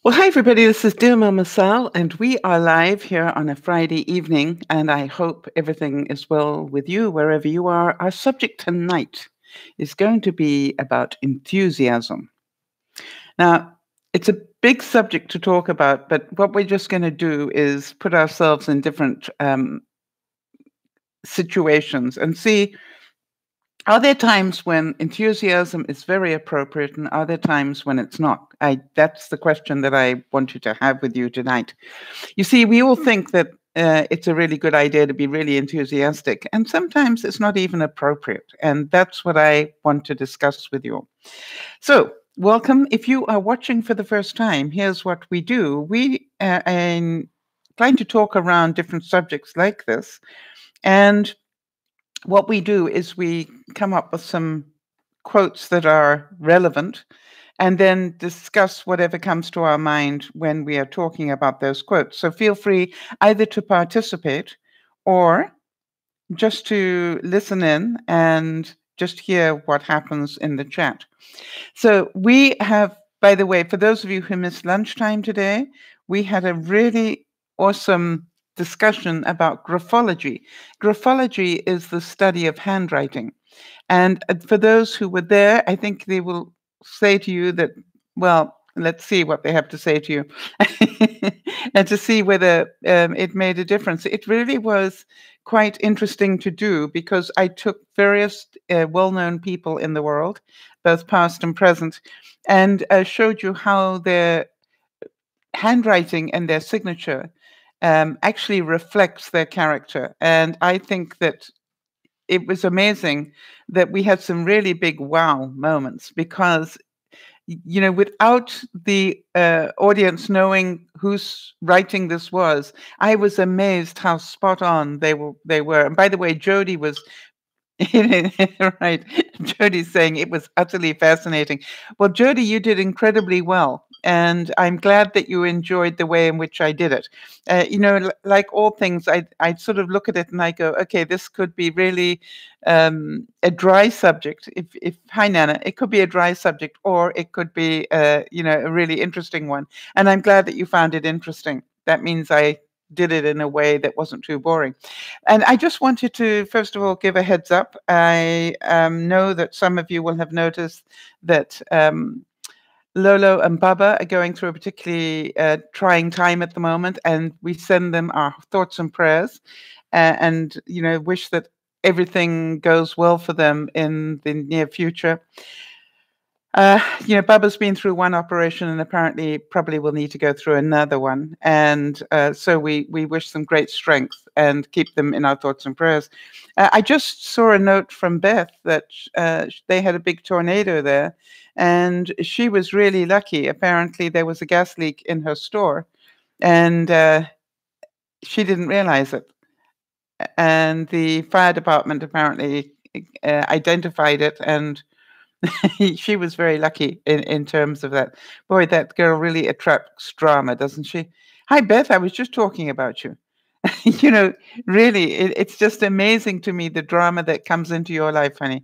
Well, hi, everybody. This is DearMamaSal, and we are live here on a Friday evening, and I hope everything is well with you wherever you are. Our subject tonight is going to be about enthusiasm. Now, it's a big subject to talk about, but what we're just going to do is put ourselves in different situations and see, are there times when enthusiasm is very appropriate, and are there times when it's not? That's the question that I want you to have with you tonight. You see, we all think that it's a really good idea to be really enthusiastic, and sometimes it's not even appropriate. And that's what I want to discuss with you. So, welcome. If you are watching for the first time, here's what we do. We are trying to talk around different subjects like this. And what we do is we come up with some quotes that are relevant and then discuss whatever comes to our mind when we are talking about those quotes. So feel free either to participate or just to listen in and just hear what happens in the chat. So we have, by the way, for those of you who missed lunchtime today, we had a really awesome discussion about graphology. Graphology is the study of handwriting. And for those who were there, I think they will say to you that, well, let's see what they have to say to you and to see whether it made a difference. It really was quite interesting to do because I took various well-known people in the world, both past and present, and showed you how their handwriting and their signature actually reflects their character. And I think that it was amazing that we had some really big wow moments because, you know, without the audience knowing whose writing this was, I was amazed how spot on they were. And by the way, Jody was right. Jody's saying it was utterly fascinating. Well, Jody, you did incredibly well. And I'm glad that you enjoyed the way in which I did it. Like all things, I sort of look at it and I go, okay, this could be really a dry subject. Hi, Nana, it could be a dry subject, or it could be, a really interesting one. And I'm glad that you found it interesting. That means I did it in a way that wasn't too boring. And I just wanted to, first of all, give a heads up. I know that some of you will have noticed that Lolo and Baba are going through a particularly trying time at the moment, and we send them our thoughts and prayers and, wish that everything goes well for them in the near future. Baba's been through one operation and apparently probably will need to go through another one. And so we wish them great strength and keep them in our thoughts and prayers. I just saw a note from Beth that they had a big tornado there and she was really lucky. Apparently there was a gas leak in her store and she didn't realize it. And the fire department apparently identified it, and she was very lucky in terms of that. Boy, that girl really attracts drama, doesn't she? Hi, Beth. I was just talking about you. Really, it's just amazing to me, the drama that comes into your life, honey.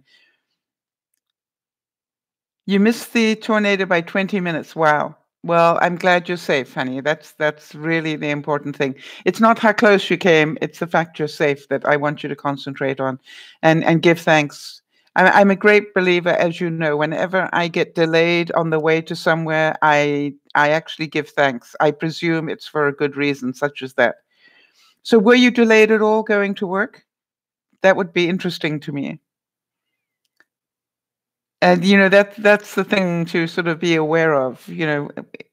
You missed the tornado by 20 minutes. Wow. Well, I'm glad you're safe, honey. That's really the important thing. It's not how close you came. It's the fact you're safe that I want you to concentrate on and give thanks. I'm a great believer, as you know. Whenever I get delayed on the way to somewhere, I actually give thanks. I presume it's for a good reason, such as that. So were you delayed at all going to work? That would be interesting to me. And, that's the thing to sort of be aware of.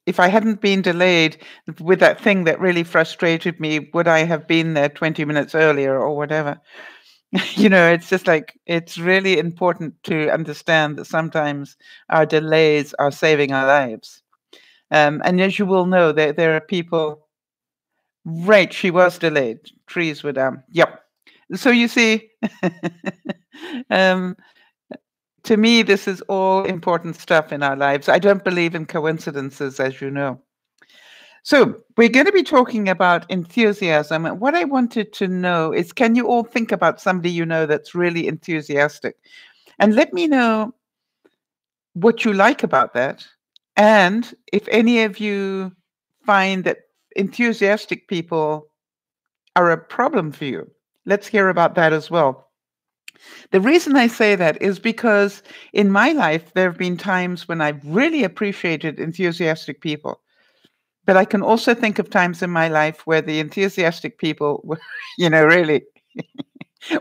If I hadn't been delayed with that thing that really frustrated me, would I have been there 20 minutes earlier or whatever? It's just like, it's really important to understand that sometimes our delays are saving our lives. And as you will know, there are people, right, she was delayed. Trees were down. Yep. So you see, to me, this is all important stuff in our lives. I don't believe in coincidences, as you know. So we're going to be talking about enthusiasm. And what I wanted to know is, can you all think about somebody you know that's really enthusiastic? And let me know what you like about that And if any of you find that enthusiastic people are a problem for you, let's hear about that as well. The reason I say that is because in my life, there have been times when I've really appreciated enthusiastic people. But I can also think of times in my life where the enthusiastic people were, really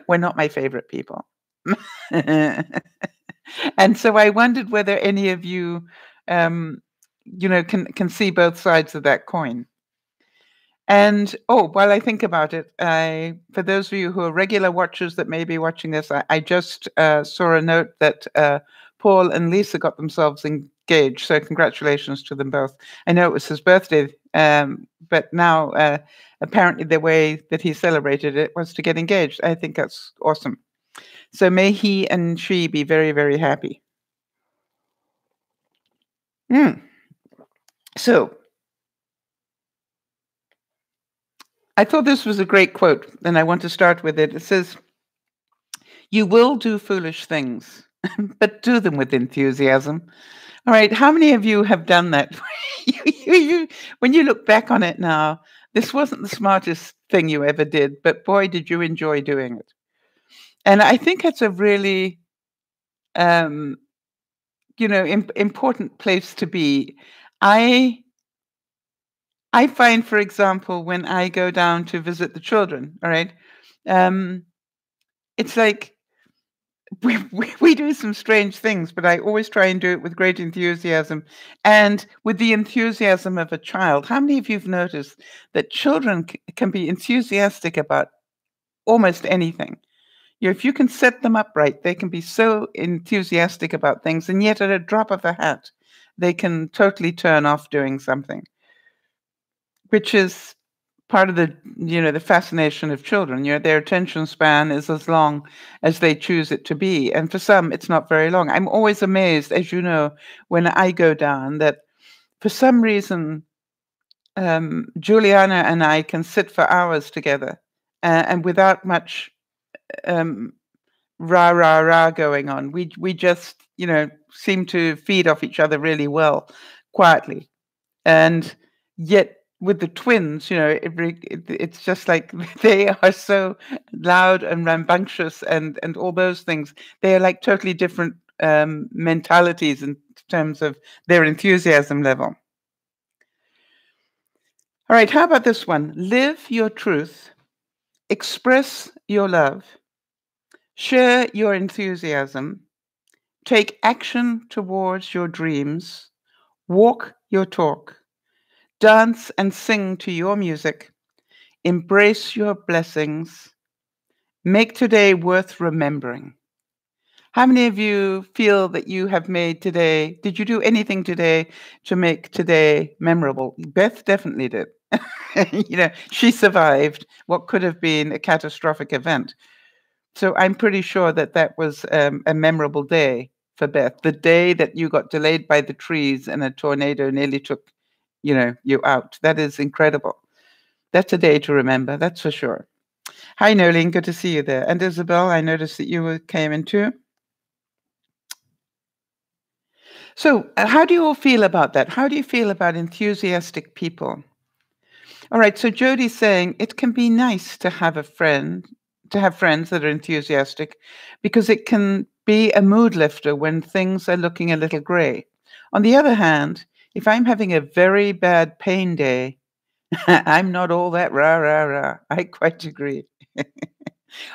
were not my favorite people. And so I wondered whether any of you, can see both sides of that coin. And while I think about it, for those of you who are regular watchers that may be watching this, I just saw a note that Paul and Lisa got themselves engaged. So congratulations to them both. I know it was his birthday, but now apparently the way that he celebrated it was to get engaged. I think that's awesome. So may he and she be very, very happy. So I thought this was a great quote, and I want to start with it. It says, "You will do foolish things, but do them with enthusiasm." All right, how many of you have done that? When you look back on it now, this wasn't the smartest thing you ever did, but boy, did you enjoy doing it. And I think it's a really, important place to be. I find, for example, when I go down to visit the children, all right, it's like we do some strange things, but I always try and do it with great enthusiasm and with the enthusiasm of a child. How many of you have noticed that children can be enthusiastic about almost anything? If you can set them up right, they can be so enthusiastic about things, and yet at a drop of a hat, they can totally turn off doing something, which is part of the fascination of children. Their attention span is as long as they choose it to be, and for some it's not very long. I'm always amazed, as you know, when I go down, that for some reason Juliana and I can sit for hours together and without much rah rah rah going on. We just seem to feed off each other really well, quietly. And yet with the twins, it's just like they are so loud and rambunctious and all those things. They are like totally different mentalities in terms of their enthusiasm level. All right, how about this one? Live your truth, express your love, share your enthusiasm, take action towards your dreams, walk your talk, dance and sing to your music, embrace your blessings, make today worth remembering. How many of you feel that you have made today? Did you do anything today to make today memorable? Beth definitely did. She survived what could have been a catastrophic event. So I'm pretty sure that was a memorable day for Beth. The day that you got delayed by the trees and a tornado nearly took you out. That is incredible. That's a day to remember, that's for sure. Hi, Nolene, good to see you there. And Isabel, I noticed that you came in too. So how do you all feel about that? How do you feel about enthusiastic people? All right, so Jody's saying it can be nice to have friends that are enthusiastic because it can be a mood lifter when things are looking a little gray. On the other hand, if I'm having a very bad pain day, I'm not all that rah, rah, rah. I quite agree.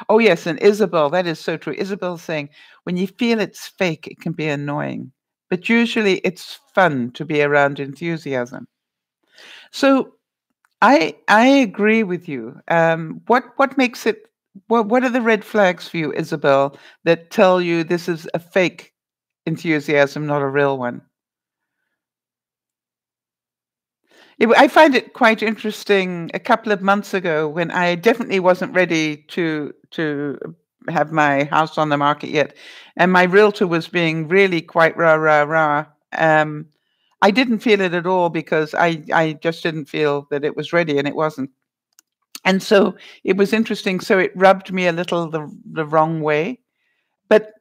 Oh, yes, and Isabel, that is so true. Isabel's saying, when you feel it's fake, it can be annoying. But usually it's fun to be around enthusiasm. So I agree with you. What makes it, what are the red flags for you, Isabel, that tell you this is a fake enthusiasm, not a real one? I find it quite interesting. A couple of months ago, when I definitely wasn't ready to have my house on the market yet, and my realtor was being really quite rah rah rah. I didn't feel it at all because I just didn't feel that it was ready, and it wasn't. And so it was interesting. So it rubbed me a little the wrong way. But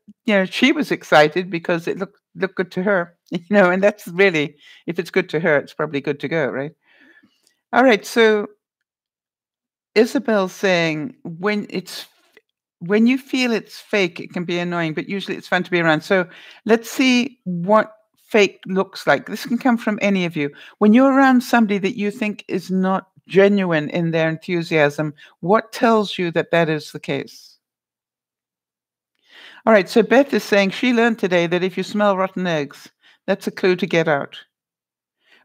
she was excited because it looked good to her. And that's really, if it's good to her, it's probably good to go, right? All right, so Isabel's saying when you feel it's fake, it can be annoying, but usually it's fun to be around. So let's see what fake looks like. This can come from any of you. When you're around somebody that you think is not genuine in their enthusiasm, what tells you that that is the case? All right, so Beth is saying she learned today that if you smell rotten eggs, that's a clue to get out.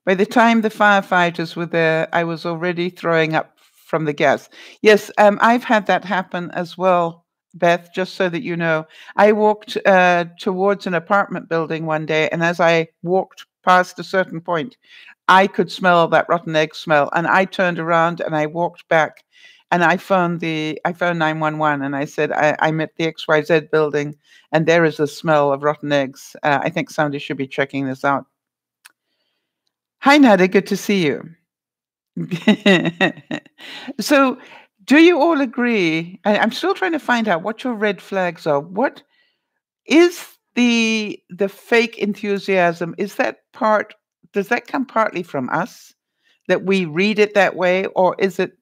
By the time the firefighters were there, I was already throwing up from the gas. Yes, I've had that happen as well, Beth, just so that you know. I walked towards an apartment building one day, and as I walked past a certain point, I could smell that rotten egg smell, and I turned around and I walked back, and I phoned 911, and I said, I'm at the XYZ building, and there is a smell of rotten eggs. I think somebody should be checking this out. Hi, Nada. Good to see you. So, do you all agree? I'm still trying to find out what your red flags are. What is the fake enthusiasm? Is that part? Does that come partly from us that we read it that way, or is it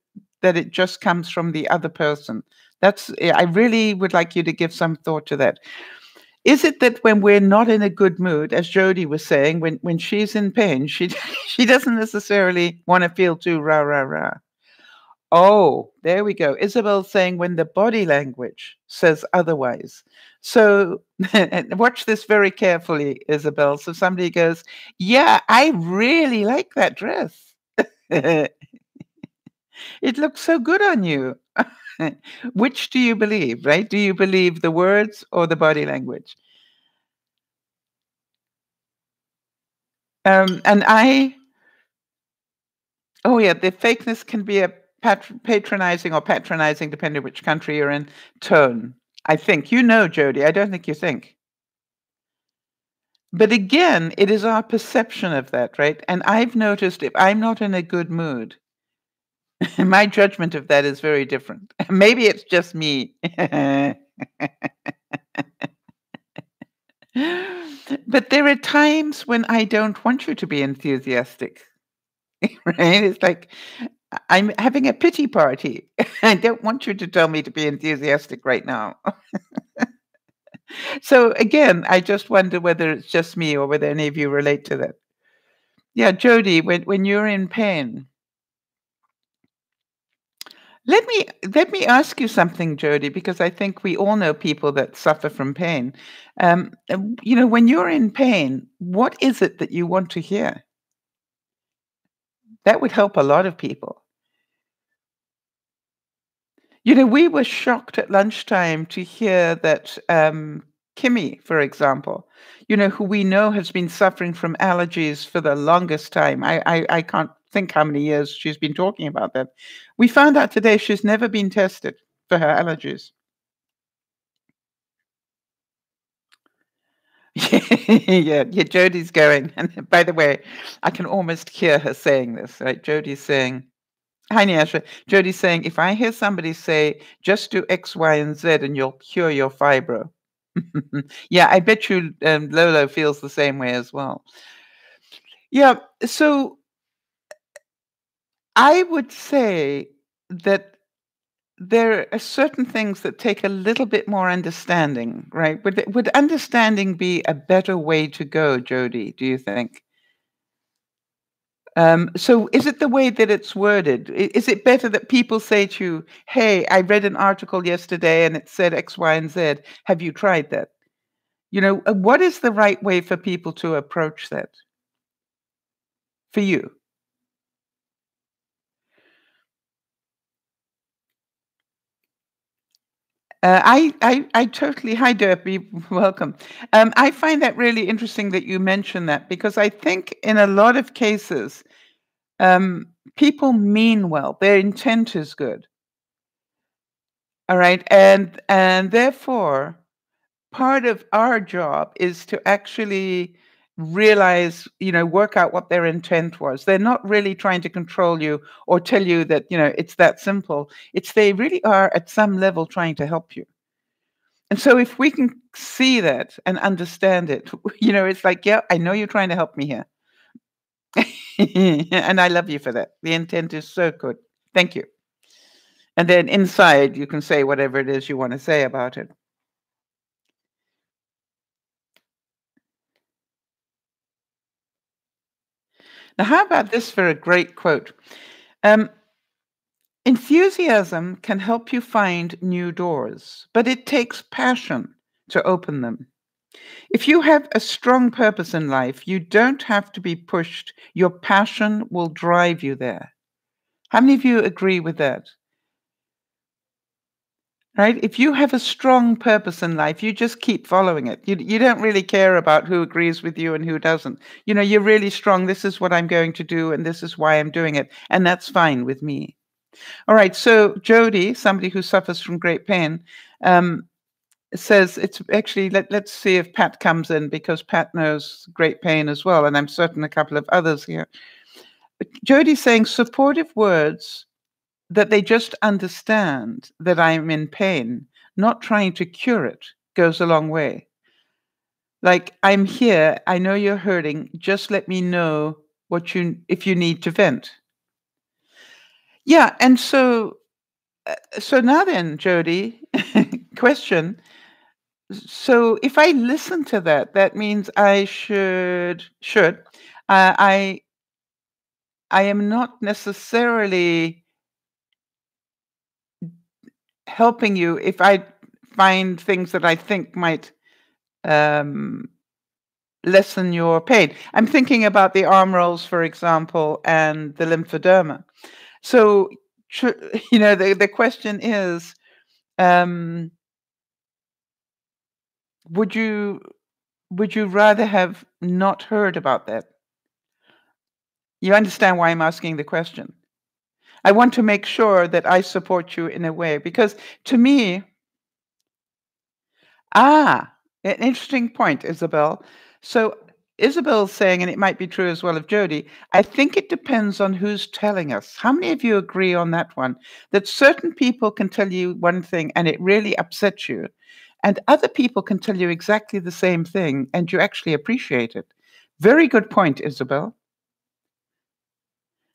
that it just comes from the other person? I really would like you to give some thought to that. Is it that when we're not in a good mood, as Jody was saying, when she's in pain, she she doesn't necessarily want to feel too rah rah rah. Oh, there we go. Isabel's saying when the body language says otherwise. So watch this very carefully, Isabel. So somebody goes, "Yeah, I really like that dress. It looks so good on you." Which do you believe, right? Do you believe the words or the body language? And oh yeah, the fakeness can be a patronizing or patronizing, depending which country you're in, tone. I think. Jody. I don't think you think. But again, it is our perception of that, right? And I've noticed if I'm not in a good mood, my judgment of that is very different. Maybe it's just me. But there are times when I don't want you to be enthusiastic, right? It's like I'm having a pity party. I don't want you to tell me to be enthusiastic right now. So again, I just wonder whether it's just me or whether any of you relate to that. Yeah, Jody, when you're in pain, let me ask you something, Jody, because I think we all know people that suffer from pain. When you're in pain, what is it that you want to hear? That would help a lot of people. We were shocked at lunchtime to hear that Kimmy, for example, who we know has been suffering from allergies for the longest time. I can't think how many years she's been talking about that. We found out today she's never been tested for her allergies. Yeah, Jody's going. And by the way, I can almost hear her saying this, right? Jody's saying, hi, Nyasha. Jody's saying, if I hear somebody say, just do X, Y, and Z and you'll cure your fibro. Yeah, I bet you Lolo feels the same way as well. Yeah, so I would say that there are certain things that take a little bit more understanding, right? Would understanding be a better way to go, Jody, do you think? So is it the way that it's worded? Is it better that people say to you, hey, I read an article yesterday and it said X, Y, and Z. Have you tried that? What is the right way for people to approach that for you? I totally, hi Derby, welcome. I find that really interesting that you mention that because I think in a lot of cases, people mean well. Their intent is good. All right, and therefore, part of our job is to actually realize, work out what their intent was. They're not really trying to control you or tell you that, it's that simple. It's they really are at some level trying to help you. And so if we can see that and understand it, it's like, yeah, I know you're trying to help me here. And I love you for that. The intent is so good. Thank you. And then inside, you can say whatever it is you want to say about it. Now, how about this for a great quote? Enthusiasm can help you find new doors, but it takes passion to open them. If you have a strong purpose in life, you don't have to be pushed. Your passion will drive you there. How many of you agree with that? Right? If you have a strong purpose in life, you just keep following it. You don't really care about who agrees with you and who doesn't. You're really strong. This is what I'm going to do, and this is why I'm doing it. And that's fine with me. All right. So Jody, somebody who suffers from great pain, says it's actually, let's see if Pat comes in, because Pat knows great pain as well. And I'm certain a couple of others here. But Jody's saying supportive words that they just understand that I'm in pain, not trying to cure it, goes a long way. Like, I'm here, I know you're hurting, just let me know if you need to vent. Yeah, and so now then, Jody, question. So if I listen to that, that means I should. I am not necessarily helping you if I find things that I think might lessen your pain. I'm thinking about the arm rolls, for example, and the lymphoderma. So, the question is, would you rather have not heard about that? You understand why I'm asking the question? I want to make sure that I support you in a way, because to me, an interesting point, Isabel. So Isabel's saying, and it might be true as well of Jody, I think it depends on who's telling us. How many of you agree on that one? That certain people can tell you one thing and it really upsets you, and other people can tell you exactly the same thing and you actually appreciate it. Very good point, Isabel.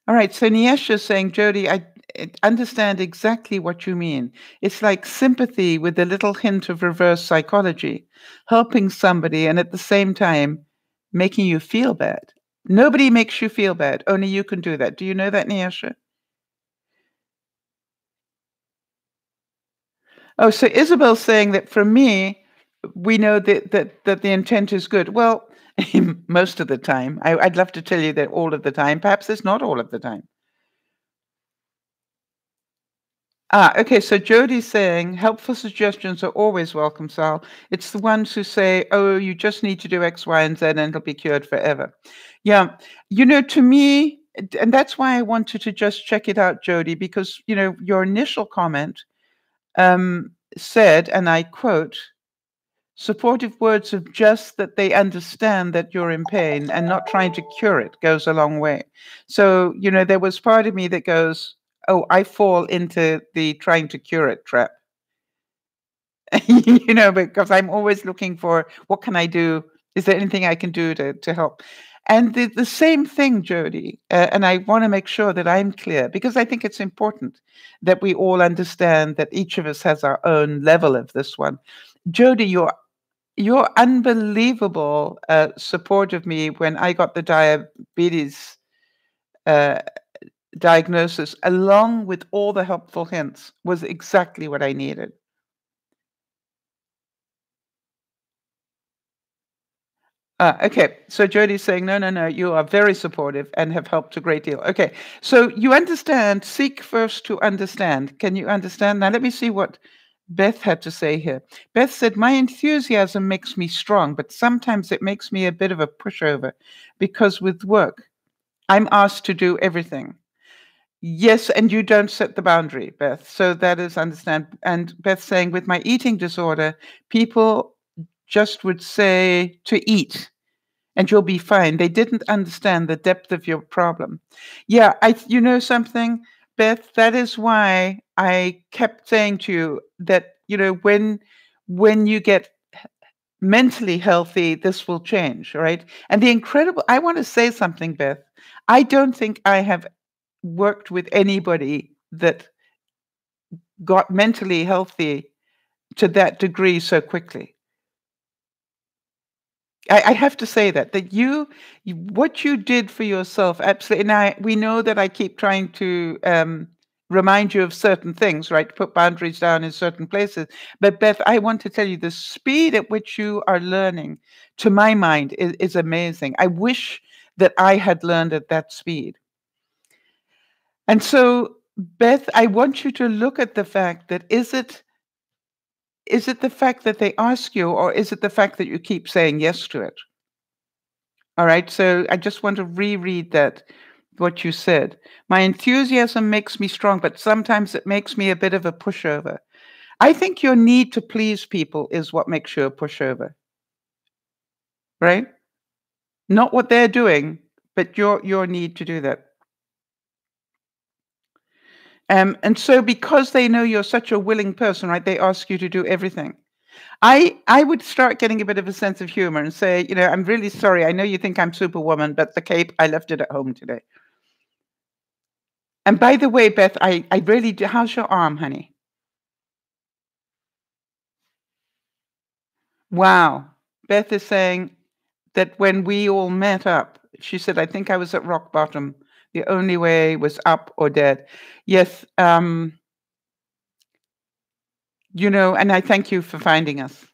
All right, so Niesh is saying, Jody, I understand exactly what you mean. It's like sympathy with a little hint of reverse psychology, helping somebody and at the same time making you feel bad. Nobody makes you feel bad. Only you can do that. Do you know that, Niesh? Oh, so Isabel's saying that for me, we know that the intent is good. Well, most of the time. I'd love to tell you that all of the time. Perhaps it's not all of the time. Okay, so Jody's saying helpful suggestions are always welcome, Sal. It's the ones who say, oh, you just need to do X, Y, and Z and it'll be cured forever. Yeah, to me, and that's why I wanted to just check it out, Jody, because, your initial comment said, and I quote, supportive words of just that they understand that you're in pain and not trying to cure it goes a long way. So, there was part of me that goes, oh, I fall into the trying to cure it trap. Because I'm always looking for, what can I do? Is there anything I can do to help? And the same thing, Jody, and I want to make sure that I'm clear, because I think it's important that we all understand that each of us has our own level of this one. Jody, your unbelievable support of me when I got the diabetes diagnosis, along with all the helpful hints, was exactly what I needed. Okay, so Jody's saying, no, you are very supportive and have helped a great deal. Okay, so you understand, seek first to understand. Can you understand? Now let me see what Beth had to say here. Beth said, my enthusiasm makes me strong, but sometimes it makes me a bit of a pushover because with work, I'm asked to do everything. Yes, and you don't set the boundary, Beth. So that is understand. And Beth saying, with my eating disorder, people just would say to eat and you'll be fine. They didn't understand the depth of your problem. Yeah, you know something, Beth, that is why I kept saying to you that, when you get mentally healthy, this will change, right? And I want to say something, Beth. I don't think I have worked with anybody that got mentally healthy to that degree so quickly. I have to say that what you did for yourself, absolutely. And we know that I keep trying to remind you of certain things, right? Put boundaries down in certain places. But Beth, I want to tell you the speed at which you are learning, to my mind, is amazing. I wish that I had learned at that speed. And so, Beth, I want you to look at the fact that is it the fact that they ask you, or is it the fact that you keep saying yes to it? All right. So I just want to reread what you said. My enthusiasm makes me strong, but sometimes it makes me a bit of a pushover. I think your need to please people is what makes you a pushover, right? Not what they're doing, but your need to do that. And so because they know you're such a willing person, right, they ask you to do everything. I would start getting a bit of a sense of humor and say, I'm really sorry. I know you think I'm Superwoman, but the cape, I left it at home today. And by the way, Beth, I really do. How's your arm, honey? Wow. Beth is saying that when we all met up, she said, I think I was at rock bottom. The only way was up or dead. Yes. And I thank you for finding us,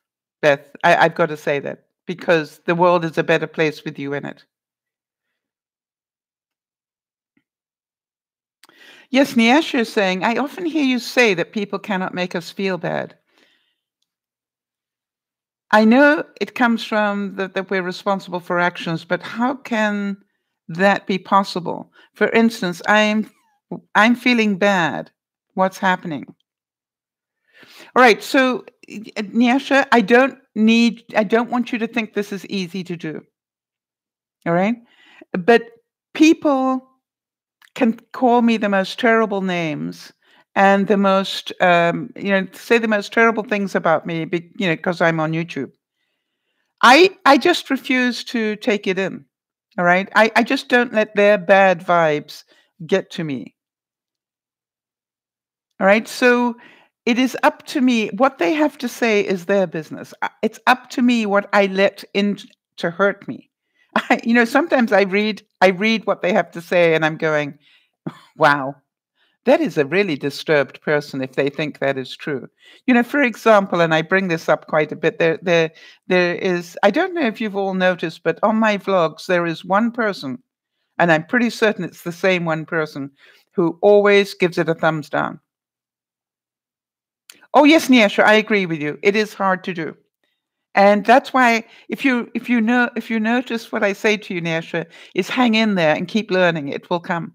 Beth. I've got to say that because the world is a better place with you in it. Yes, Niesha is saying, I often hear you say that people cannot make us feel bad. I know it comes from that we're responsible for actions, but how can that be possible? For instance, I'm feeling bad. What's happening? All right, so Nyasha, I don't want you to think this is easy to do. All right? But people can call me the most terrible names and the most say the most terrible things about me, because I'm on YouTube. I just refuse to take it in. All right. I just don't let their bad vibes get to me. All right. So it is up to me. What they have to say is their business. It's up to me what I let in to hurt me. Sometimes I read what they have to say and I'm going, wow, that is a really disturbed person if they think that is true. For example, and I bring this up quite a bit, there is, I don't know if you've all noticed, but on my vlogs, there is one person, and I'm pretty certain it's the same one person, who always gives it a thumbs down. Oh, yes, Niesha, I agree with you. It is hard to do. And that's why if you notice what I say to you, Niesha, is hang in there and keep learning. It will come.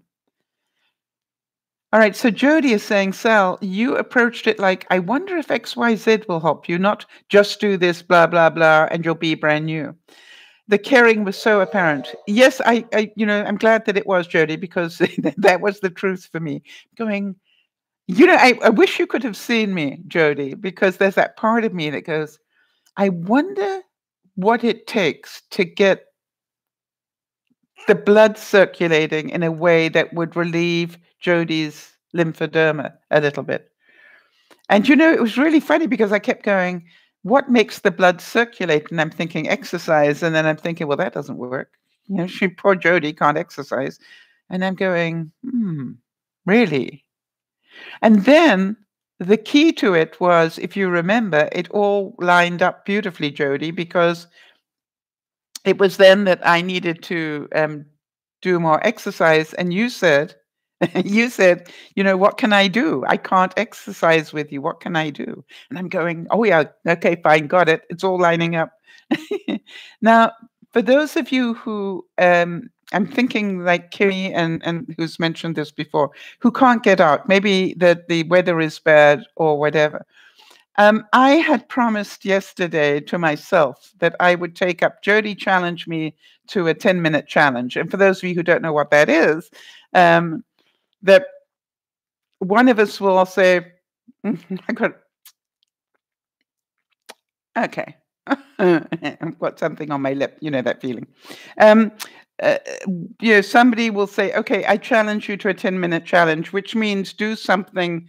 All right, so Jody is saying, Sal, you approached it like, I wonder if XYZ will help you, not just do this, blah, blah, blah, and you'll be brand new. The caring was so apparent. Yes, I'm glad that it was, Jody, because that was the truth for me. Going, I wish you could have seen me, Jody, because there's that part of me that goes, I wonder what it takes to get the blood circulating in a way that would relieve Jody's lymphoderma a little bit. And it was really funny because I kept going, what makes the blood circulate? And I'm thinking exercise. And then I'm thinking, well, that doesn't work. Poor Jody can't exercise. And I'm going, really? And then the key to it was, if you remember, it all lined up beautifully, Jody, because it was then that I needed to do more exercise. And you said, what can I do? I can't exercise with you. What can I do? And I'm going, oh, yeah, okay, fine, got it. It's all lining up. Now, for those of you who, I'm thinking like Kimmy and who's mentioned this before, who can't get out, maybe that the weather is bad or whatever. I had promised yesterday to myself that I would take up, Jody challenged me to a 10-minute challenge. And for those of you who don't know what that is, that one of us will say, Okay. I've got something on my lip. You know that feeling. Um, uh, somebody will say, okay, I challenge you to a 10-minute challenge, which means do something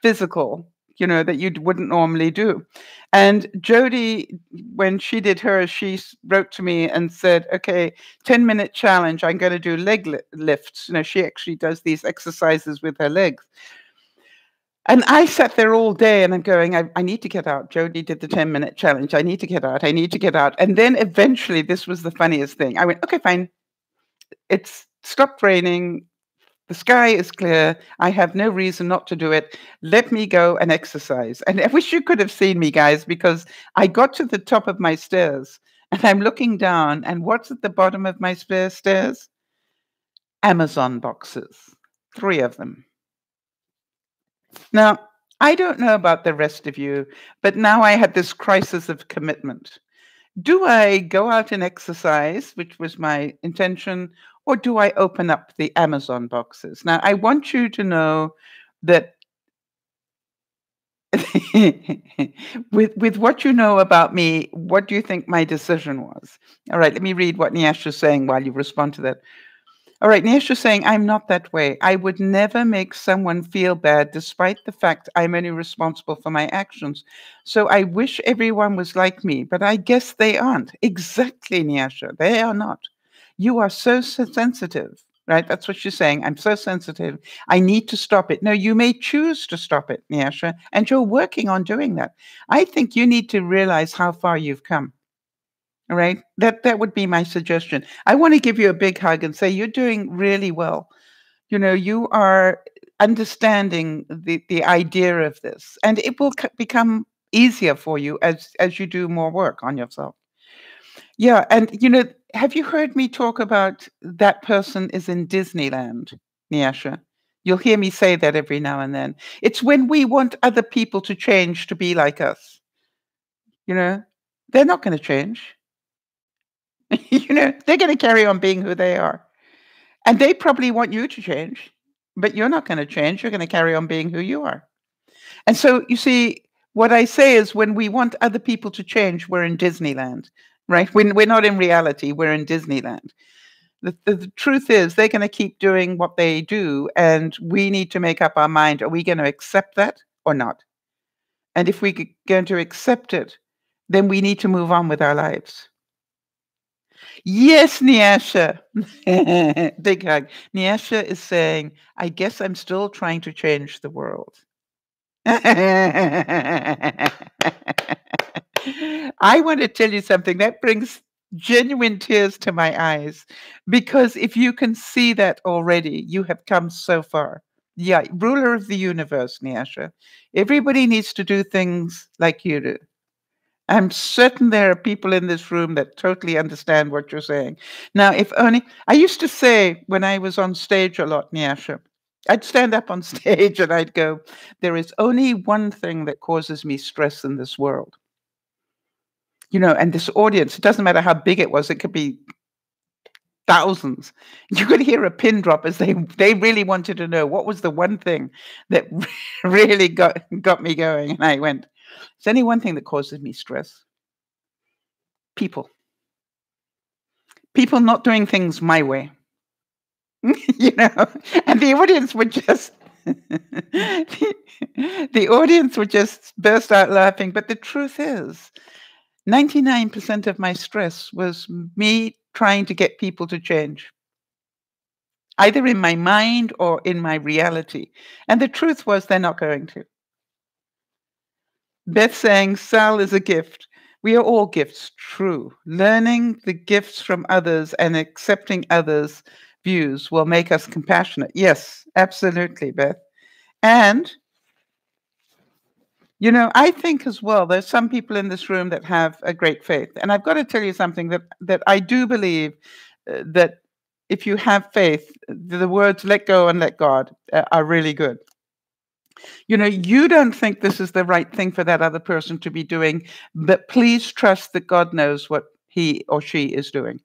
physical, that you wouldn't normally do. And Jody, when she did hers, she wrote to me and said, okay, 10-minute challenge, I'm going to do leg lifts. She actually does these exercises with her legs. And I sat there all day and I'm going, I need to get out. Jody did the 10-minute challenge. I need to get out. I need to get out. And then eventually, this was the funniest thing. I went, okay, fine. It's stopped raining. The sky is clear. I have no reason not to do it. Let me go and exercise. And I wish you could have seen me, guys, because I got to the top of my stairs and I'm looking down. And what's at the bottom of my stairs? Amazon boxes, 3 of them. Now, I don't know about the rest of you, but now I had this crisis of commitment. Do I go out and exercise, which was my intention, or do I open up the Amazon boxes? Now, I want you to know that with what you know about me, what do you think my decision was? All right, let me read what Nyash is saying while you respond to that. All right, Nyash is saying, I'm not that way. I would never make someone feel bad, despite the fact I'm only responsible for my actions. So I wish everyone was like me, but I guess they aren't. Exactly, Nyasha. They are not. You are so sensitive, right? That's what she's saying. I'm so sensitive. I need to stop it. No, you may choose to stop it, Nyasha, and you're working on doing that. I think you need to realize how far you've come. All right. That would be my suggestion. I want to give you a big hug and say you're doing really well. You are understanding the idea of this, and it will become easier for you as you do more work on yourself. Yeah, and have you heard me talk about that person is in Disneyland, Nyasha? You'll hear me say that every now and then. It's when we want other people to change to be like us. They're not going to change. They're going to carry on being who they are. And they probably want you to change, but you're not going to change. You're going to carry on being who you are. And so, you see, what I say is when we want other people to change, we're in Disneyland, right? When we're not in reality, we're in Disneyland. The truth is they're going to keep doing what they do, and we need to make up our mind. Are we going to accept that or not? And if we're going to accept it, then we need to move on with our lives. Yes, Nyasha. Big hug. Nyasha is saying, I guess I'm still trying to change the world. I want to tell you something that brings genuine tears to my eyes, because if you can see that already, you have come so far. Yeah, ruler of the universe, Nyasha. Everybody needs to do things like you do. I'm certain there are people in this room that totally understand what you're saying. Now, if only, I used to say when I was on stage a lot, Nyasha, I'd stand up on stage and I'd go, there is only one thing that causes me stress in this world. And this audience, it doesn't matter how big it was, it could be thousands. You could hear a pin drop as they really wanted to know what was the one thing that really got me going. And I went, there's only one thing that causes me stress. People not doing things my way. And the audience would just the audience would just burst out laughing. But the truth is 99% of my stress was me trying to get people to change, either in my mind or in my reality. And the truth was they're not going to. Beth saying Sal is a gift. We are all gifts, true. Learning the gifts from others and accepting others' views will make us compassionate. Yes, absolutely, Beth. And, I think as well, there's some people in this room that have a great faith. And I've got to tell you something that I do believe that if you have faith, the words let go and let God are really good. You don't think this is the right thing for that other person to be doing, but please trust that God knows what he or she is doing.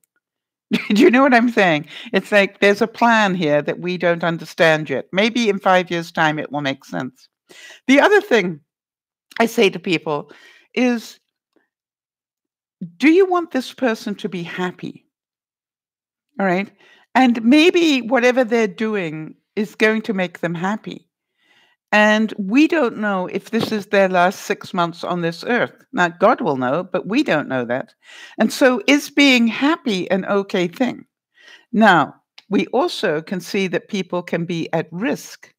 Do you know what I'm saying? It's like there's a plan here that we don't understand yet. Maybe in 5 years' time, it will make sense. The other thing I say to people is do you want this person to be happy? All right. And maybe whatever they're doing is going to make them happy. And we don't know if this is their last 6 months on this earth. Now, God will know, but we don't know that. And so, is being happy an okay thing? Now, we also can see that people can be at risk.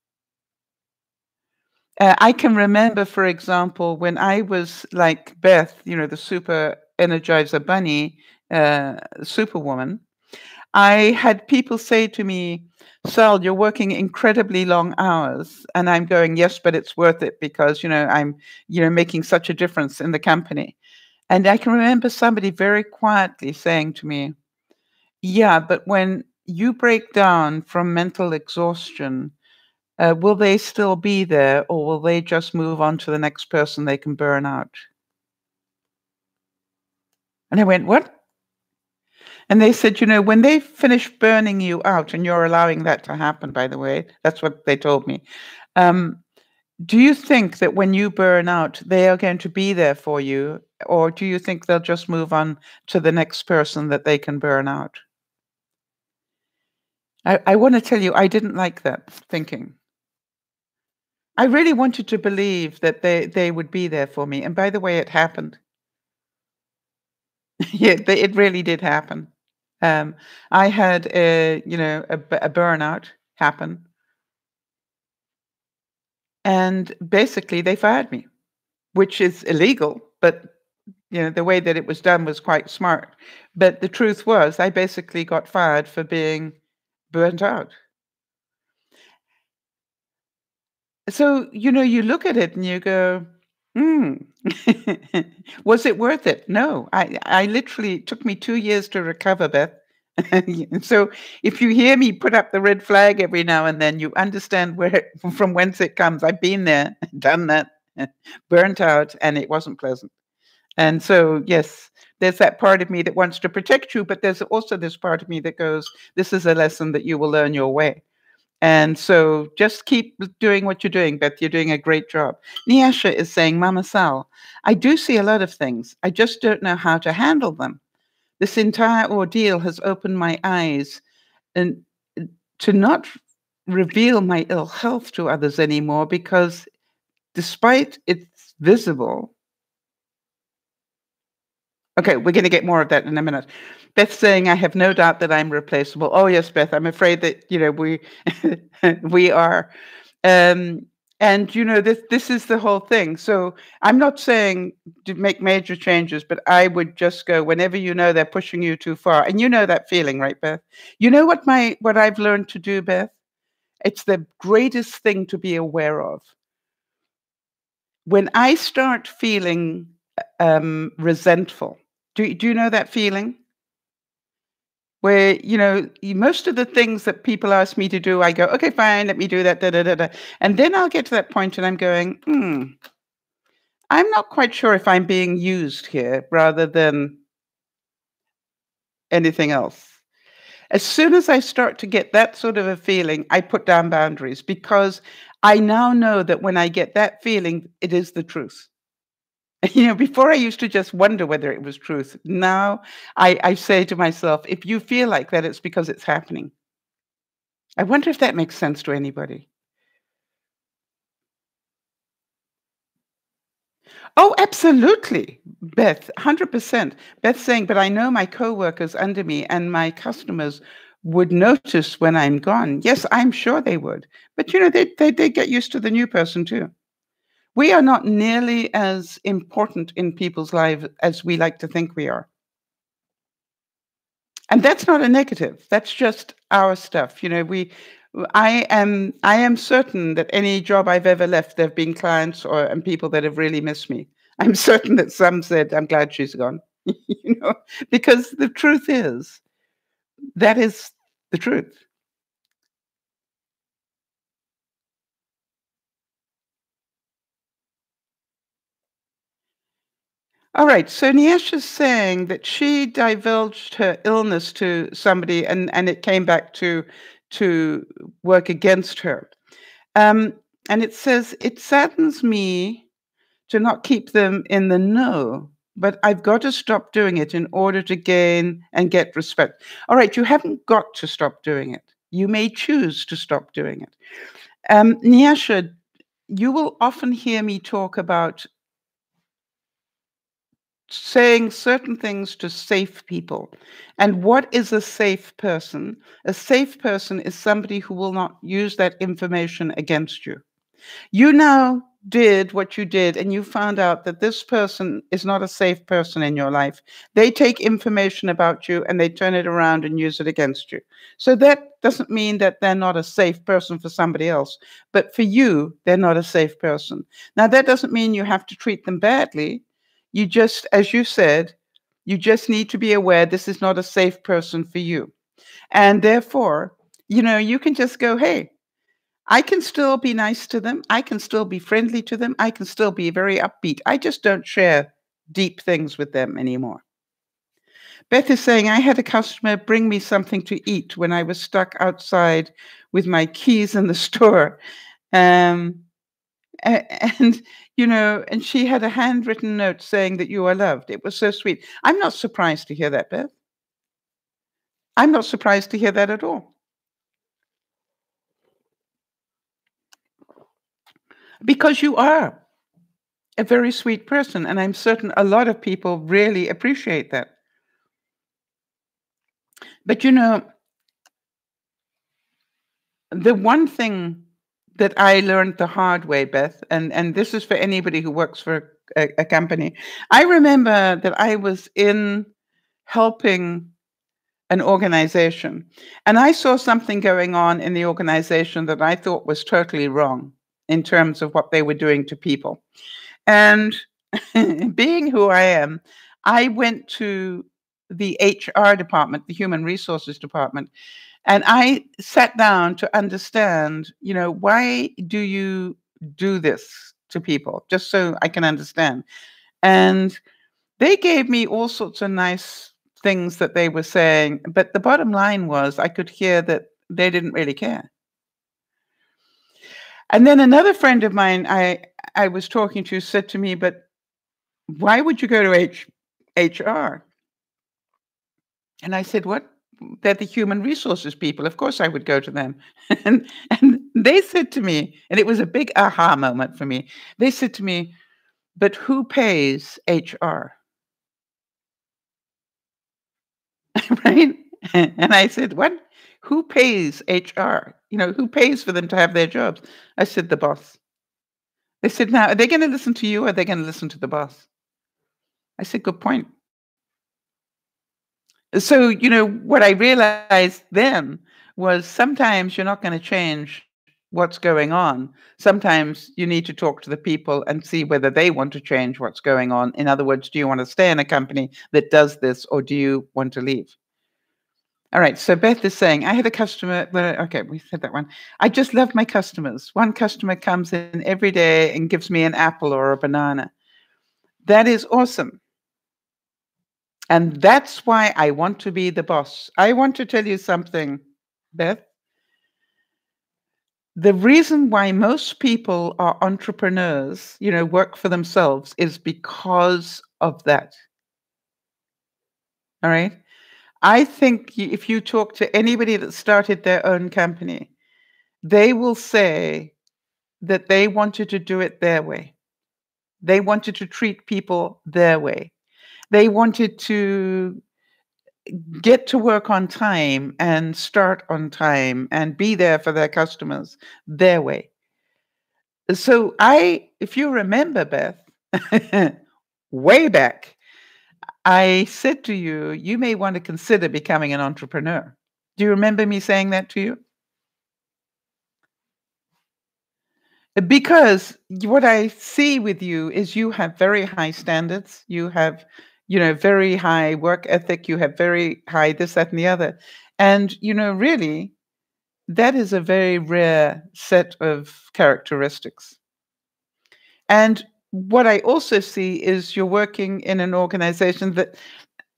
I can remember, for example, when I was like Beth, the super energizer bunny, superwoman, I had people say to me, Sal, you're working incredibly long hours. And I'm going, yes, but it's worth it because, I'm, making such a difference in the company. And I can remember somebody very quietly saying to me, yeah, but when you break down from mental exhaustion, will they still be there or will they just move on to the next person they can burn out? And I went, what? And they said, when they finish burning you out, and you're allowing that to happen, by the way, that's what they told me. Do you think that when you burn out, they are going to be there for you? Or do you think they'll just move on to the next person that they can burn out? I want to tell you, I didn't like that thinking. I really wanted to believe that they would be there for me. And by the way, it happened. Yeah, it really did happen. I had a burnout happen, and basically they fired me, which is illegal, but the way that it was done was quite smart. But the truth was, I basically got fired for being burnt out. So, you look at it and you go, hmm, was it worth it? No, I literally, it took me 2 years to recover, Beth. And so if you hear me put up the red flag every now and then, you understand from whence it comes. I've been there, done that, burnt out, and it wasn't pleasant. And so, yes, there's that part of me that wants to protect you, but there's also this part of me that goes, this is a lesson that you will learn your way. And so just keep doing what you're doing, Beth. You're doing a great job. Niasha is saying, Mama Sal, I do see a lot of things. I just don't know how to handle them. This entire ordeal has opened my eyes and to not reveal my ill health to others anymore because despite it's visible. Okay, we're going to get more of that in a minute. Beth saying, I have no doubt that I'm replaceable. Oh, yes, Beth, I'm afraid that, we we are. And, this is the whole thing. So I'm not saying to make major changes, but I would just go whenever they're pushing you too far. And you know that feeling, right, Beth? You know what I've learned to do, Beth? It's the greatest thing to be aware of. When I start feeling resentful, do you know that feeling? Where, most of the things that people ask me to do, I go, okay, fine, let me do that, da, da, da, da. And then I'll get to that point and I'm going, I'm not quite sure if I'm being used here rather than anything else. As soon as I start to get that sort of a feeling, I put down boundaries because I now know that when I get that feeling, it is the truth. Before I used to just wonder whether it was truth. Now I say to myself, if you feel like that, it's because it's happening. I wonder if that makes sense to anybody. Oh, absolutely, Beth, 100%. Beth saying, but I know my coworkers under me and my customers would notice when I'm gone. Yes, I'm sure they would. But, they get used to the new person too. We are not nearly as important in people's lives as we like to think we are. And that's not a negative. That's just our stuff. I am certain that any job I've ever left, there have been clients and people that have really missed me. I'm certain that some said, I'm glad she's gone. Because the truth is, that is the truth. All right. So Niesha's saying that she divulged her illness to somebody and it came back to work against her. And it says, it saddens me to not keep them in the know. but I've got to stop doing it in order to gain and get respect. All right, you haven't got to stop doing it. You may choose to stop doing it. Nyasha, you will often hear me talk about saying certain things to safe people. And what is a safe person? A safe person is somebody who will not use that information against you. You now did what you did, and you found out that this person is not a safe person in your life. They take information about you and they turn it around and use it against you. So that doesn't mean that they're not a safe person for somebody else, but for you, they're not a safe person. Now, that doesn't mean you have to treat them badly. You just, as you said, you just need to be aware this is not a safe person for you. And therefore, you can just go, hey, I can still be nice to them. I can still be friendly to them. I can still be very upbeat. I just don't share deep things with them anymore. Beth is saying, I had a customer bring me something to eat when I was stuck outside with my keys in the store. And, and she had a handwritten note saying that you are loved. It was so sweet. I'm not surprised to hear that, Beth. I'm not surprised to hear that at all. Because you are a very sweet person, and I'm certain a lot of people really appreciate that. But the one thing that I learned the hard way, Beth, and this is for anybody who works for a company. I remember that I was in helping an organization, and I saw something going on in the organization that I thought was totally wrong in terms of what they were doing to people. And being who I am, I went to the HR department, the human resources department, and I sat down to understand, why do you do this to people? Just so I can understand. And they gave me all sorts of nice things that they were saying, but the bottom line was I could hear that they didn't really care. And then another friend of mine I was talking to said to me, but why would you go to HR? And I said, what? They're the human resources people. Of course I would go to them. and they said to me, and it was a big aha moment for me. They said to me, but who pays HR? Right? And I said, what? Who pays HR? Who pays for them to have their jobs? I said, the boss. They said, now, are they going to listen to you or are they going to listen to the boss? I said, good point. So, what I realized then was sometimes you're not going to change what's going on. Sometimes you need to talk to the people and see whether they want to change what's going on. In other words, do you want to stay in a company that does this or do you want to leave? All right. So Beth is saying, I had a customer. Well, okay, we said that one. I just love my customers. One customer comes in every day and gives me an apple or a banana. That is awesome. And that's why I want to be the boss. I want to tell you something, Beth. The reason why most people are entrepreneurs, work for themselves, is because of that. All right. I think if you talk to anybody that started their own company, they will say that they wanted to do it their way. They wanted to treat people their way. They wanted to get to work on time and start on time and be there for their customers their way. So if you remember, Beth, way back, I said to you, you may want to consider becoming an entrepreneur. Do you remember me saying that to you? Because what I see with you is you have very high standards. You have, very high work ethic. You have very high this, that, and the other. And, really, that is a very rare set of characteristics. And what I also see is you're working in an organization that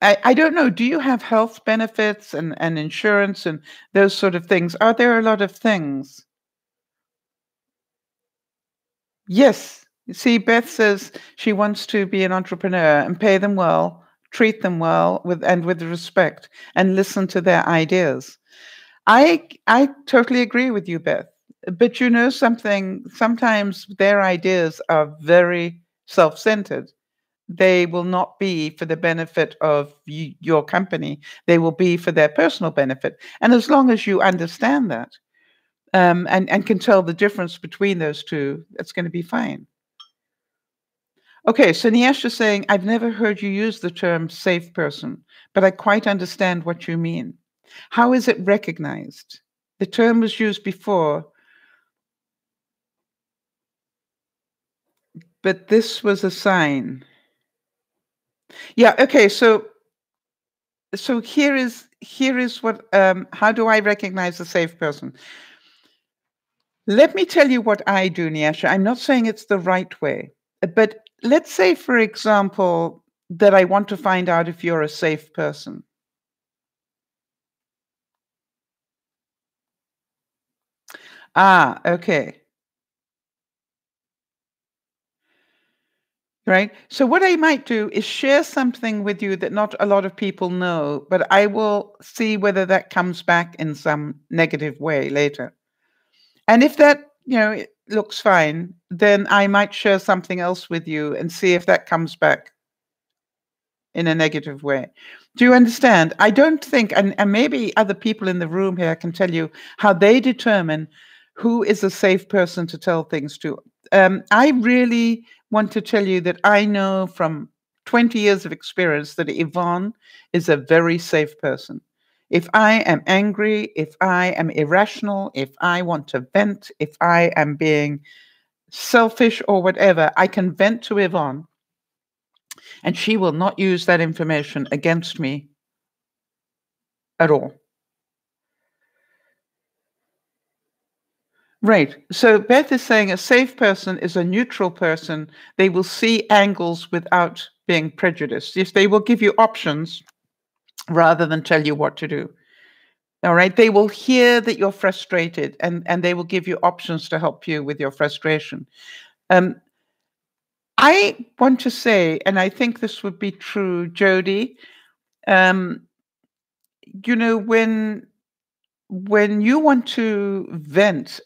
I don't know, do you have health benefits and insurance and those sort of things? Are there a lot of things? Yes. See, Beth says she wants to be an entrepreneur and pay them well, treat them well with respect, and listen to their ideas. I totally agree with you, Beth. But you know something, sometimes their ideas are very self-centered. They will not be for the benefit of your company. They will be for their personal benefit. And as long as you understand that, and can tell the difference between those two, it's going to be fine. Okay, so Niesh is saying, I've never heard you use the term safe person, but I quite understand what you mean. How is it recognized? The term was used before, but this was a sign. Yeah, okay, so here is what how do I recognize a safe person? Let me tell you what I do, Niasha. I'm not saying it's the right way, but let's say, for example, that I want to find out if you're a safe person. Ah, okay. Right. So what I might do is share something with you that not a lot of people know, but I will see whether that comes back in some negative way later. And if that, it looks fine, then I might share something else with you and see if that comes back in a negative way. Do you understand? I don't think, and maybe other people in the room here can tell you how they determine who is a safe person to tell things to. I really want to tell you that I know from 20 years of experience that Yvonne is a very safe person. If I am angry, if I am irrational, if I want to vent, if I am being selfish or whatever, I can vent to Yvonne and she will not use that information against me at all. Right. So Beth is saying a safe person is a neutral person. They will see angles without being prejudiced. If they will give you options rather than tell you what to do. All right. They will hear that you're frustrated and they will give you options to help you with your frustration. I want to say, and I think this would be true, Jody, when you want to vent,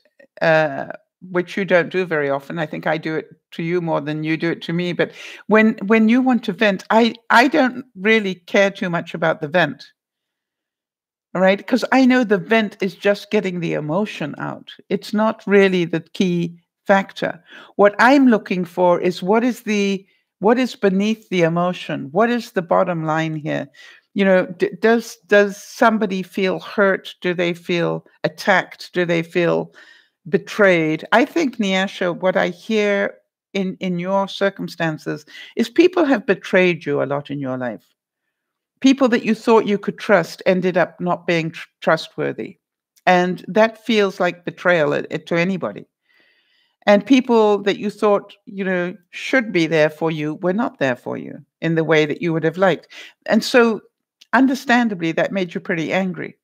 which you don't do very often, I think I do it to you more than you do it to me. But when you want to vent, I don't really care too much about the vent. All right, because I know the vent is just getting the emotion out. It's not really the key factor. What I'm looking for is what is beneath the emotion? What is the bottom line here? Does somebody feel hurt? Do they feel attacked? Do they feel betrayed? I think, Niasha, what I hear in your circumstances is people have betrayed you a lot in your life. People that you thought you could trust ended up not being trustworthy. And that feels like betrayal to anybody. And people that you thought, should be there for you were not there for you in the way that you would have liked. And so, understandably, that made you pretty angry.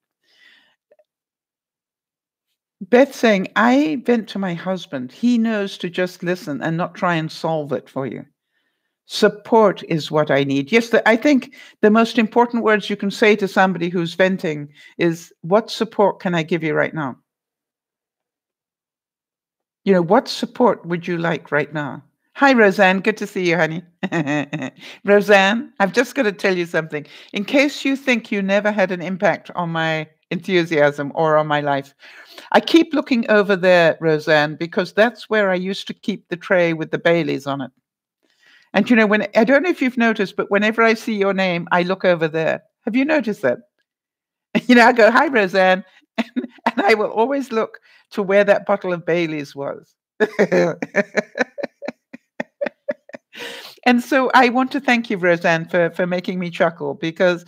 Beth saying, I vent to my husband. He knows to just listen and not try and solve it for you. Support is what I need. Yes, I think the most important words you can say to somebody who's venting is, what support can I give you right now? What support would you like right now? Hi, Roseanne. Good to see you, honey. Roseanne, I've just got to tell you something. In case you think you never had an impact on my enthusiasm or on my life, I keep looking over there, Roseanne, because that's where I used to keep the tray with the Baileys on it. And when I don't know if you've noticed, but whenever I see your name, I look over there. Have you noticed that? I go, hi, Roseanne. And I will always look to where that bottle of Bailey's was. And so I want to thank you, Roseanne, for making me chuckle, because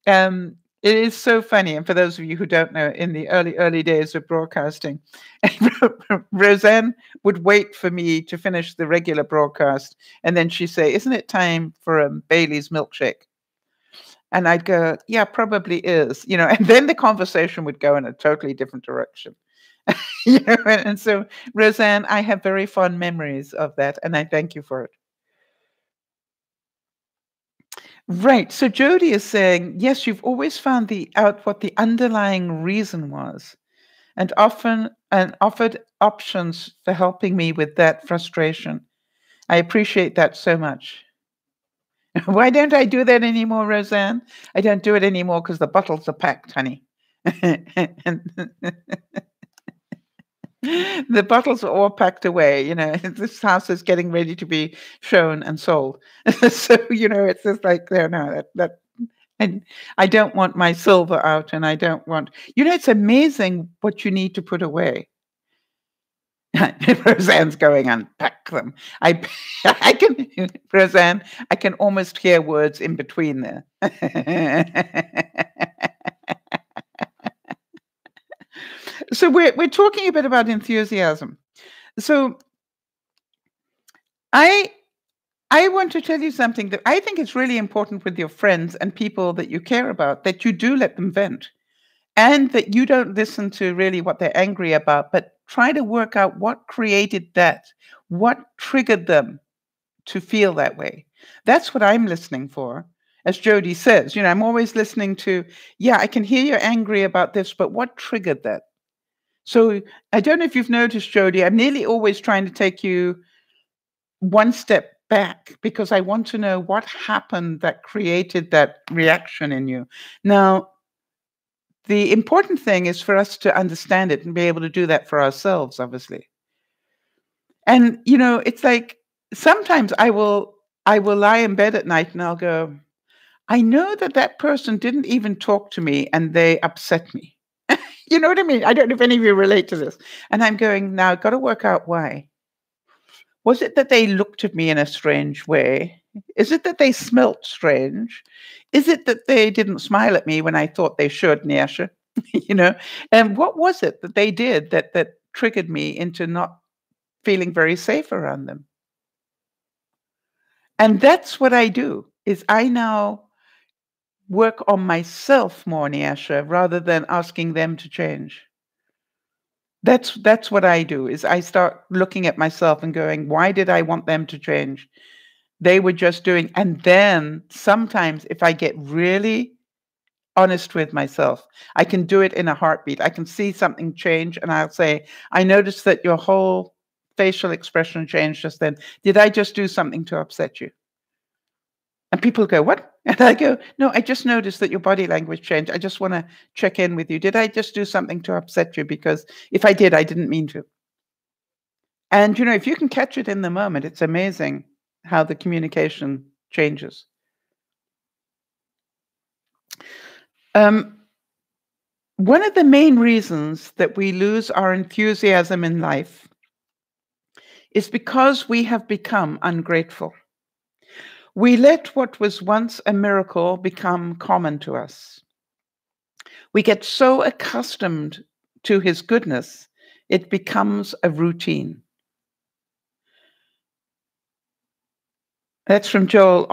it is so funny. And for those of you who don't know, in the early days of broadcasting, Roseanne would wait for me to finish the regular broadcast. And then she'd say, isn't it time for a Bailey's milkshake? And I'd go, yeah, probably is, and then the conversation would go in a totally different direction. And so, Roseanne, I have very fond memories of that, and I thank you for it. Right. So Jody is saying, yes, you've always found out what the underlying reason was, and offered options for helping me with that frustration. I appreciate that so much. Why don't I do that anymore, Roseanne? I don't do it anymore because the bottles are packed, honey. The bottles are all packed away. This house is getting ready to be shown and sold. So, it's just like, no, and I don't want my silver out, and I don't want, it's amazing what you need to put away. Roseanne's going, unpack them. I can, Roseanne, I can almost hear words in between there. So we're talking a bit about enthusiasm. So I want to tell you something that I think is really important with your friends and people that you care about, that you do let them vent, and that you don't listen to really what they're angry about, but try to work out what created that, what triggered them to feel that way. That's what I'm listening for. As Jody says, I'm always listening to, yeah, I can hear you're angry about this, but what triggered that? So I don't know if you've noticed, Jody, I'm nearly always trying to take you one step back because I want to know what happened that created that reaction in you. Now, the important thing is for us to understand it and be able to do that for ourselves, obviously. And, it's like sometimes I will lie in bed at night and I'll go, I know that person didn't even talk to me and they upset me. You know what I mean? I don't know if any of you relate to this. And I'm going, now I've got to work out why. Was it that they looked at me in a strange way? Is it that they smelt strange? Is it that they didn't smile at me when I thought they should, Nyasha? And what was it that they did that triggered me into not feeling very safe around them? And that's what I do, is I now work on myself more, Nyasha, rather than asking them to change. That's what I do, is I start looking at myself and going, why did I want them to change? They were just doing, and then sometimes if I get really honest with myself, I can do it in a heartbeat. I can see something change and I'll say, I noticed that your whole facial expression changed just then. Did I just do something to upset you? And people go, what? And I go, no, I just noticed that your body language changed. I just want to check in with you. Did I just do something to upset you? Because if I did, I didn't mean to. And, if you can catch it in the moment, it's amazing how the communication changes. One of the main reasons that we lose our enthusiasm in life is because we have become ungrateful. We let what was once a miracle become common to us. We get so accustomed to his goodness, it becomes a routine. That's from Joel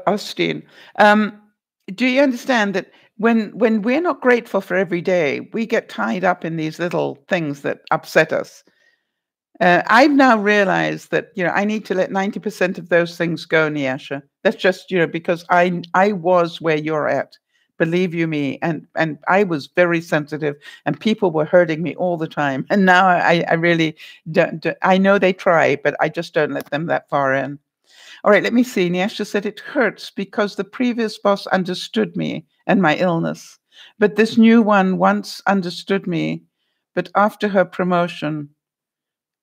Osteen. Do you understand that when we're not grateful for every day, we get tied up in these little things that upset us? I've now realized that, I need to let 90% of those things go, Nyasha. That's just, because I was where you're at. Believe you me. And I was very sensitive and people were hurting me all the time. And now I really don't, I know they try, but I just don't let them that far in. All right, let me see. Nyasha said it hurts because the previous boss understood me and my illness. But this new one once understood me, but after her promotion,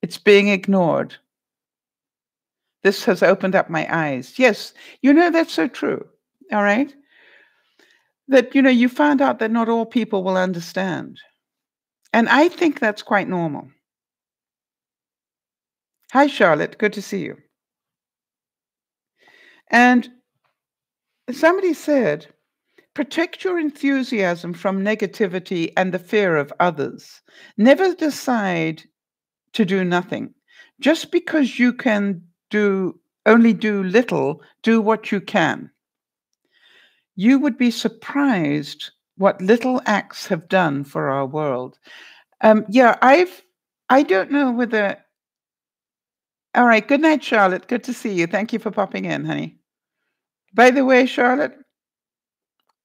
it's being ignored. This has opened up my eyes. Yes, that's so true. All right? That, you found out that not all people will understand. And I think that's quite normal. Hi, Charlotte. Good to see you. And somebody said, protect your enthusiasm from negativity and the fear of others. Never decide to do nothing. Just because you can only do little, do what you can. you would be surprised what little acts have done for our world. Yeah, I don't know whether. All right. Good night, Charlotte. Good to see you. Thank you for popping in, honey. By the way, Charlotte,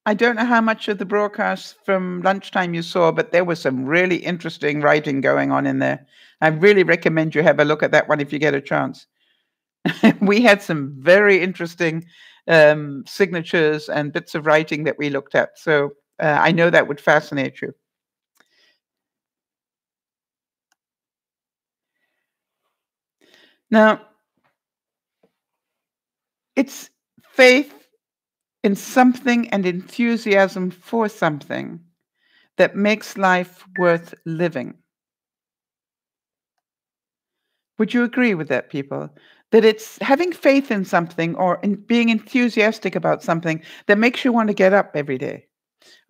I don't know how much of the broadcast from lunchtime you saw, but there was some really interesting writing going on in there. I really recommend you have a look at that one if you get a chance. We had some very interesting signatures and bits of writing that we looked at. So I know that would fascinate you. Now, it's faith in something and enthusiasm for something that makes life worth living. Would you agree with that, people? That it's having faith in something or in being enthusiastic about something that makes you want to get up every day.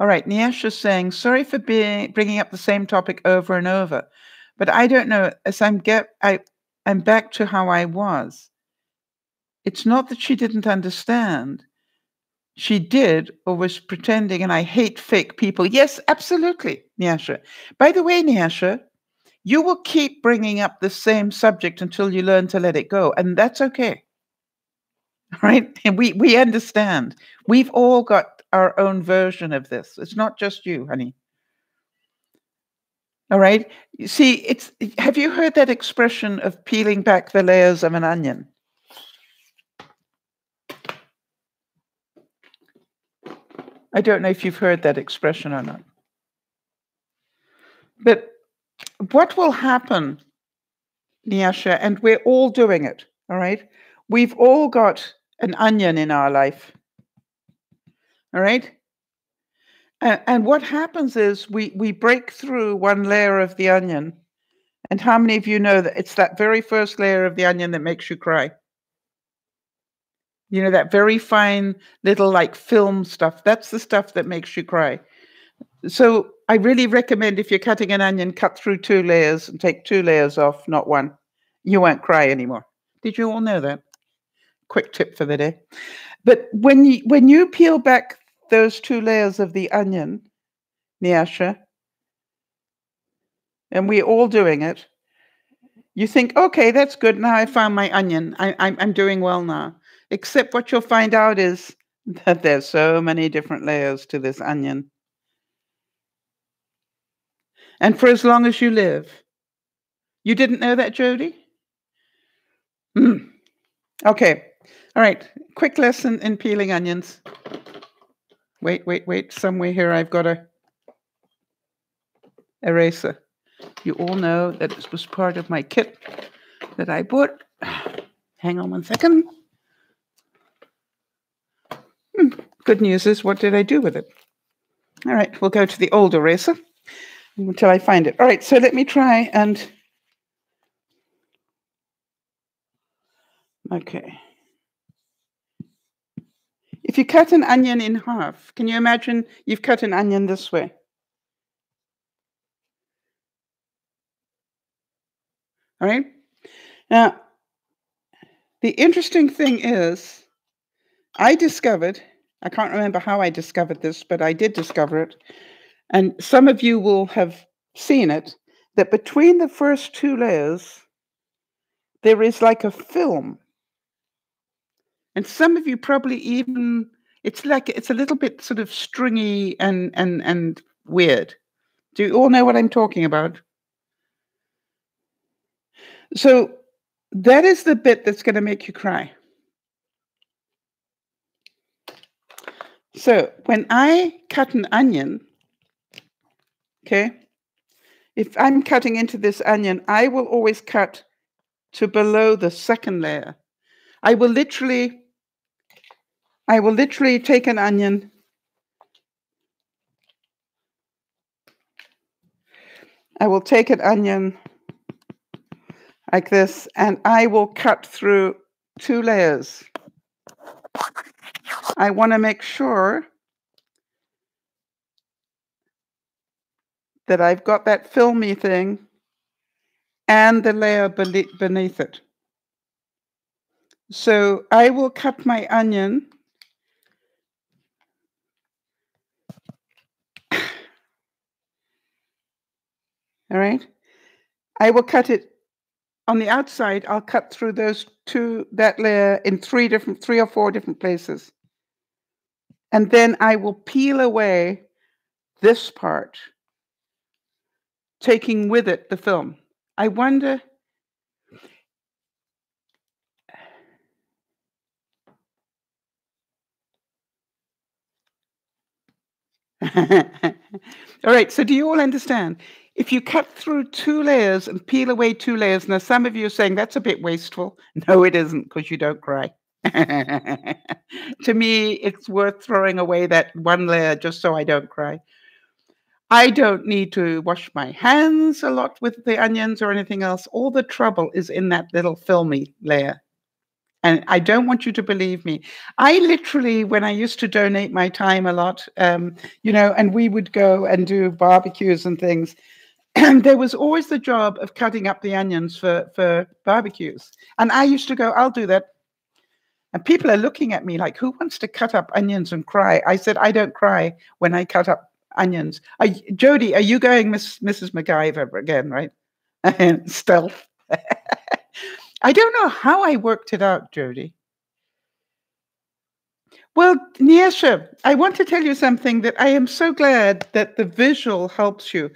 All right, Nyasha's saying, sorry for bringing up the same topic over and over, but I don't know, as I'm back to how I was. It's not that she didn't understand. She did or was pretending, and I hate fake people. Yes, absolutely, Nyasha. By the way, Nyasha, you will keep bringing up the same subject until you learn to let it go, and that's okay. Right? And we understand. We've all got our own version of this. It's not just you, honey. All right? You see, have you heard that expression of peeling back the layers of an onion? I don't know if you've heard that expression or not. But what will happen, Nyasha, and we're all doing it, all right? We've all got an onion in our life, all right? And what happens is we break through one layer of the onion. And how many of you know that it's that very first layer of the onion that makes you cry? You know, that very fine little like film stuff. That's the stuff that makes you cry. So I really recommend if you're cutting an onion, cut through 2 layers and take 2 layers off, not 1. You won't cry anymore. Did you all know that? Quick tip for the day. But when you peel back those 2 layers of the onion, Nyasha, and we're all doing it, you think, okay, that's good. Now I found my onion. I'm doing well now. Except what you'll find out is that there's so many different layers to this onion. And for as long as you live. You didn't know that, Jody? Okay. All right. Quick lesson in peeling onions. Wait. Somewhere here I've got a eraser. You all know that this was part of my kit that I bought. Hang on 1 second. Good news is, what did I do with it? All right, we'll go to the old eraser until I find it. All right, so let me try and... Okay. If you cut an onion in half, can you imagine you've cut an onion this way? All right? Now, the interesting thing is, I can't remember how I discovered this, but I did discover it, and some of you will have seen it, that between the first 2 layers, there is like a film. And some of you probably even, it's a little bit sort of stringy and weird. Do you all know what I'm talking about? So that is the bit that's going to make you cry. So when I cut an onion, okay, if I'm cutting into this onion, I will always cut to below the second layer. I will literally take an onion. I will take an onion like this, and I will cut through 2 layers. I want to make sure that I've got that filmy thing and the layer beneath it. So I will cut my onion All right. I will cut it on the outside. I'll cut through that layer in three or four different places. And then I will peel away this part, taking with it the film. I wonder. All right, so do you all understand? If you cut through 2 layers and peel away 2 layers, now some of you are saying that's a bit wasteful. No, it isn't, because you don't cry. To me, it's worth throwing away that 1 layer just so I don't cry. I don't need to wash my hands a lot with the onions or anything else. All the trouble is in that little filmy layer. And I don't want you to believe me. I literally, when I used to donate my time a lot, and we would go and do barbecues and things, and there was always the job of cutting up the onions for barbecues. And I used to go, I'll do that. And people are looking at me like, who wants to cut up onions and cry? I said, I don't cry when I cut up onions. Jody, are you going Mrs. MacGyver again, right? Stealth. I don't know how I worked it out, Jody. Well, Nyesha, I want to tell you something that I am so glad that the visual helps you.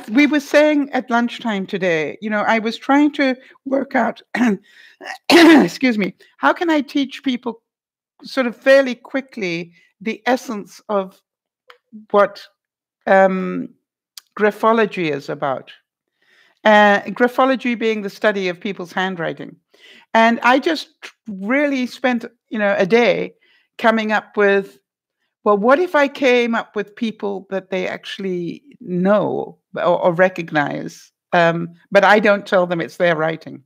We were saying at lunchtime today, I was trying to work out, excuse me, how can I teach people sort of fairly quickly the essence of what graphology is about. Graphology being the study of people's handwriting. And I just really spent, a day coming up with, well, what if I came up with people that they actually know or recognize, but I don't tell them it's their writing?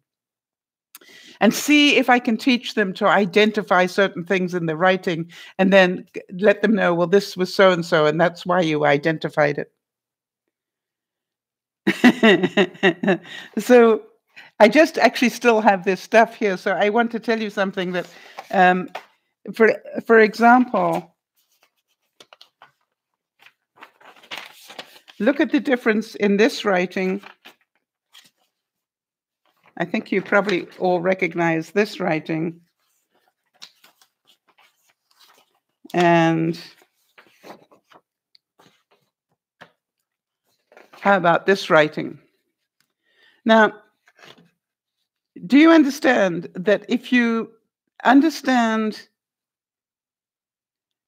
And see if I can teach them to identify certain things in the writing and then let them know, well, this was so-and-so, and that's why you identified it. So I just actually still have this stuff here. So I want to tell you something that, for example, look at the difference in this writing. I think you probably all recognize this writing. And how about this writing? Now, do you understand that if you understand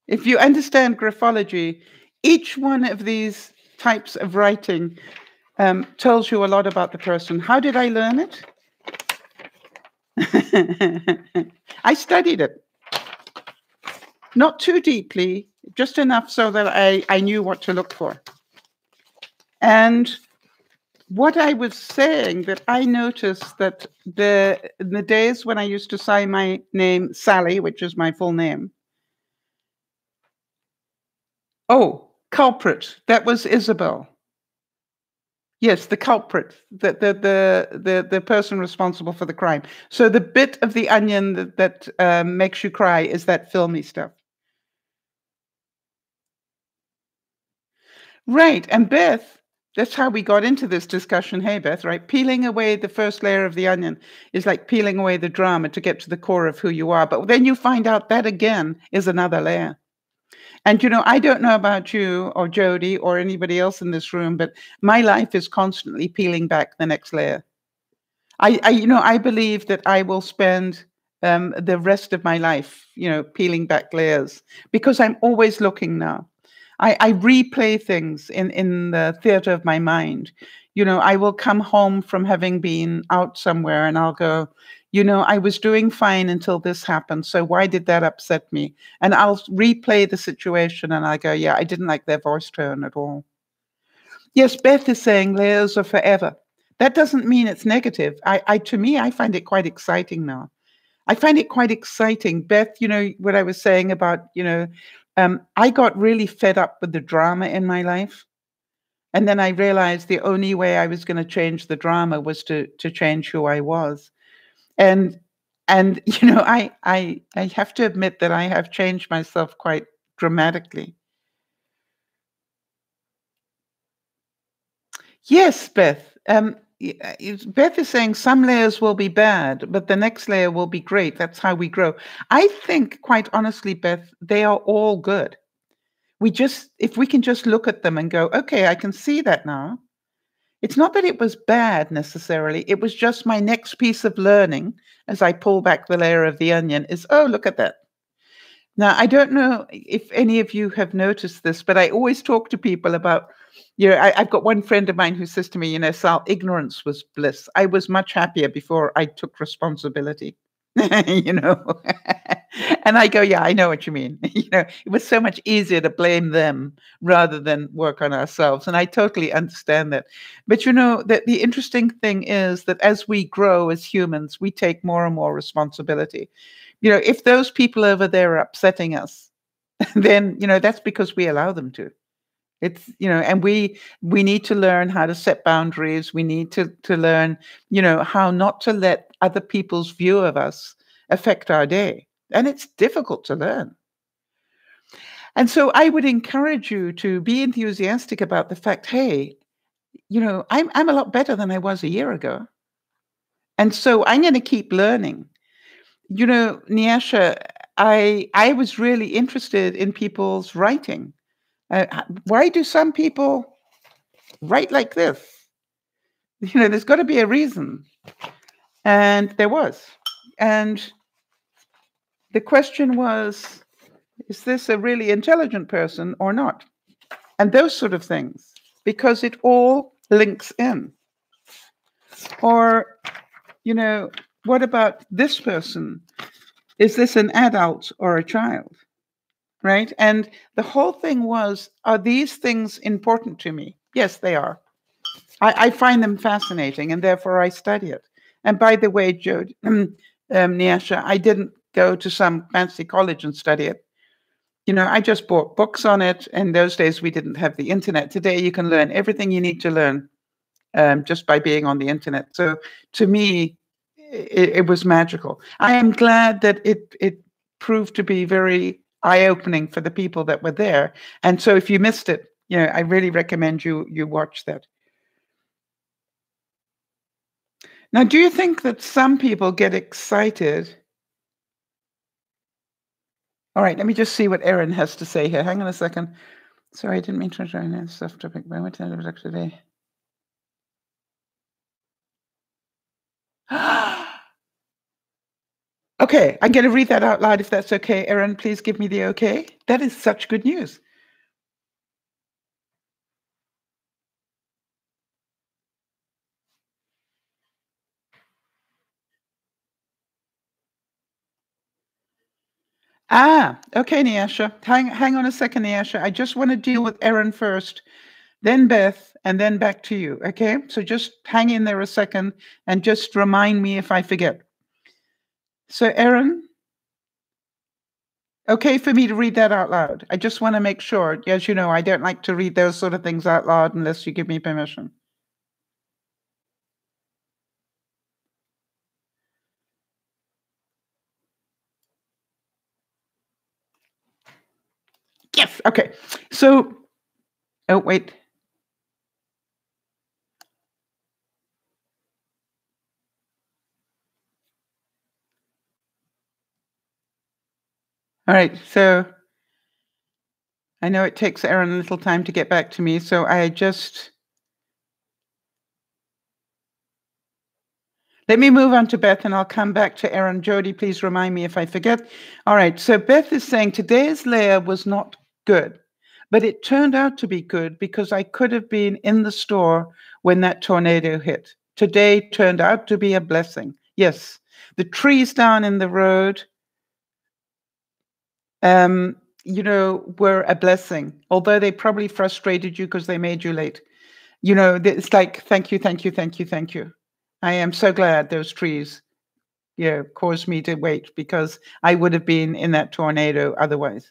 graphology, each one of these types of writing tells you a lot about the person. How did I learn it? I studied it. Not too deeply, just enough so that I knew what to look for. And what I was saying, that I noticed that in the days when I used to sign my name Sally, which is my full name. Oh, culprit. That was Isabel. Yes, the culprit, the person responsible for the crime. So the bit of the onion that makes you cry is that filmy stuff. Right. And Beth, that's how we got into this discussion. Hey, Beth, right? Peeling away the first layer of the onion is like peeling away the drama to get to the core of who you are. But then you find out that again is another layer. And, I don't know about you or Jody or anybody else in this room, but my life is constantly peeling back the next layer. I believe that I will spend the rest of my life, peeling back layers, because I'm always looking now. I replay things in the theater of my mind. I will come home from having been out somewhere and I'll go, I was doing fine until this happened. So why did that upset me? And I'll replay the situation and I go, yeah, I didn't like their voice tone at all. Yes, Beth is saying layers are forever. That doesn't mean it's negative. To me, I find it quite exciting now. I find it quite exciting. Beth, what I was saying about, I got really fed up with the drama in my life. And then I realized the only way I was going to change the drama was to change who I was. And I have to admit that I have changed myself quite dramatically. Yes, Beth. Beth is saying some layers will be bad, but the next layer will be great. That's how we grow. I think, quite honestly, Beth, they are all good. If we can just look at them and go, okay, I can see that now. It's not that it was bad necessarily. It was just my next piece of learning as I pull back the layer of the onion is, oh, look at that. Now, I don't know if any of you have noticed this, but I always talk to people about, I've got one friend of mine who says to me, Sal, ignorance was bliss. I was much happier before I took responsibility, And I go, yeah, I know what you mean. It was so much easier to blame them rather than work on ourselves. And I totally understand that. But that the interesting thing is that as we grow as humans, we take more and more responsibility. If those people over there are upsetting us, then, that's because we allow them to. It's, and we need to learn how to set boundaries. We need to learn, how not to let other people's view of us affect our day. And it's difficult to learn. And so I would encourage you to be enthusiastic about the fact, hey, I'm a lot better than I was a year ago. And so I'm going to keep learning. Nyasha, I was really interested in people's writing. Why do some people write like this? There's got to be a reason. And there was. And the question was, is this a really intelligent person or not? And those sort of things, because it all links in. Or, what about this person? Is this an adult or a child? Right? And the whole thing was, are these things important to me? Yes, they are. I find them fascinating, and therefore I study it. And by the way, Nyasha, I didn't go to some fancy college and study it. I just bought books on it. In those days, we didn't have the internet. Today, you can learn everything you need to learn just by being on the internet. So to me, it was magical. I am glad that it proved to be very eye-opening for the people that were there. And so if you missed it, I really recommend you watch that. Now, do you think that some people get excited? All right, let me just see what Erin has to say here. Hang on a second. Sorry, I didn't mean to join this stuff topic. But I went to today. Okay, I'm going to read that out loud if that's okay. Erin, please give me the okay. That is such good news. Okay, Nyasha. Hang on a second, Nyasha. I just want to deal with Erin first, then Beth, and then back to you. Okay? So just hang in there a second and just remind me if I forget. So, Erin, okay for me to read that out loud? I just want to make sure. As you know, I don't like to read those sort of things out loud unless you give me permission. Yes. Okay. So, oh, wait. All right. So, I know it takes Erin a little time to get back to me. So, let me move on to Beth and I'll come back to Erin. Jody, please remind me if I forget. All right. So, Beth is saying today's layer was not good, but it turned out to be good because I could have been in the store when that tornado hit. Today turned out to be a blessing. Yes, the trees down in the road, were a blessing, although they probably frustrated you because they made you late. It's like, thank you, thank you, thank you, thank you. I am so glad those trees, caused me to wait because I would have been in that tornado otherwise.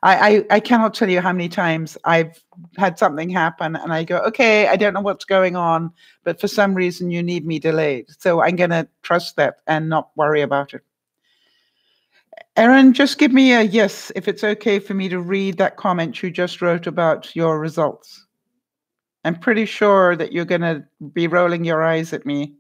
I cannot tell you how many times I've had something happen and I go, okay, I don't know what's going on, but for some reason you need me delayed. So I'm going to trust that and not worry about it. Erin, just give me a yes if it's okay for me to read that comment you just wrote about your results. I'm pretty sure that you're going to be rolling your eyes at me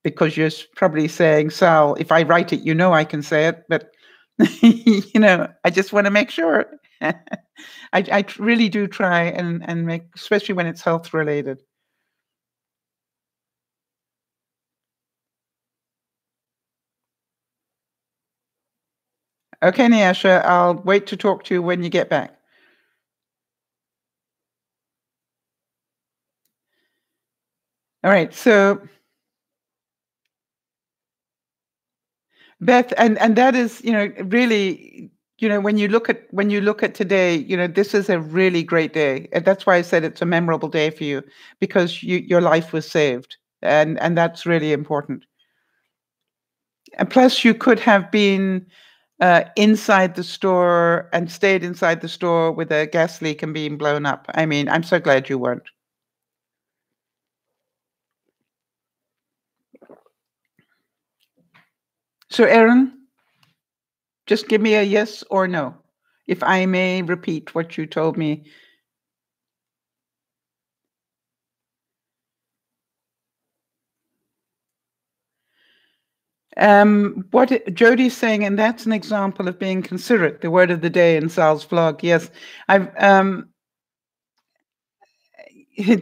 because you're probably saying, Sal, if I write it, I can say it. But, I just want to make sure. I really do try and make, especially when it's health related. Okay, Nyasha, I'll wait to talk to you when you get back. All right, so Beth, and that is, really, when you look at today, this is a really great day. And that's why I said it's a memorable day for you, because your life was saved, and that's really important. And plus, you could have been inside the store and stayed inside the store with a gas leak and being blown up. I mean, I'm so glad you weren't. So, Erin, just give me a yes or no, if I may repeat what you told me. What Jody's saying, and that's an example of being considerate, the word of the day in Sal's vlog. Yes, I've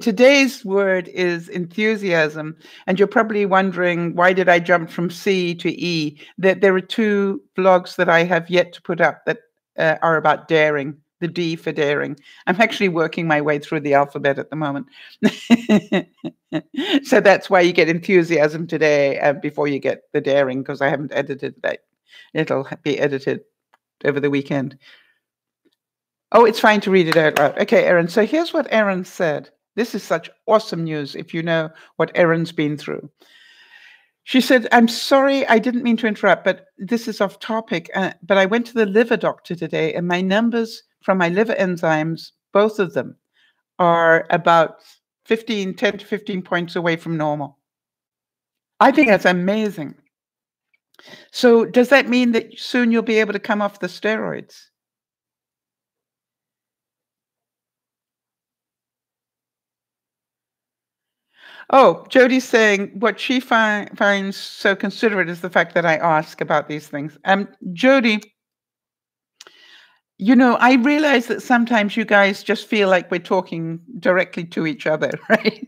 today's word is enthusiasm, and you're probably wondering, why did I jump from C to E? That there are two vlogs that I have yet to put up that are about daring, the D for daring. I'm actually working my way through the alphabet at the moment. So that's why you get enthusiasm today before you get the daring, because I haven't edited that. It'll be edited over the weekend. Oh, it's fine to read it out loud. Okay, Erin. So here's what Erin said. This is such awesome news if you know what Erin's been through. She said, I'm sorry, I didn't mean to interrupt, but this is off topic. But I went to the liver doctor today, and my numbers from my liver enzymes, both of them, are about 10 to 15 points away from normal. I think that's amazing. So does that mean that soon you'll be able to come off the steroids? Oh, Jody's saying what she finds so considerate is the fact that I ask about these things. Jody, I realize that sometimes you guys just feel like we're talking directly to each other, right?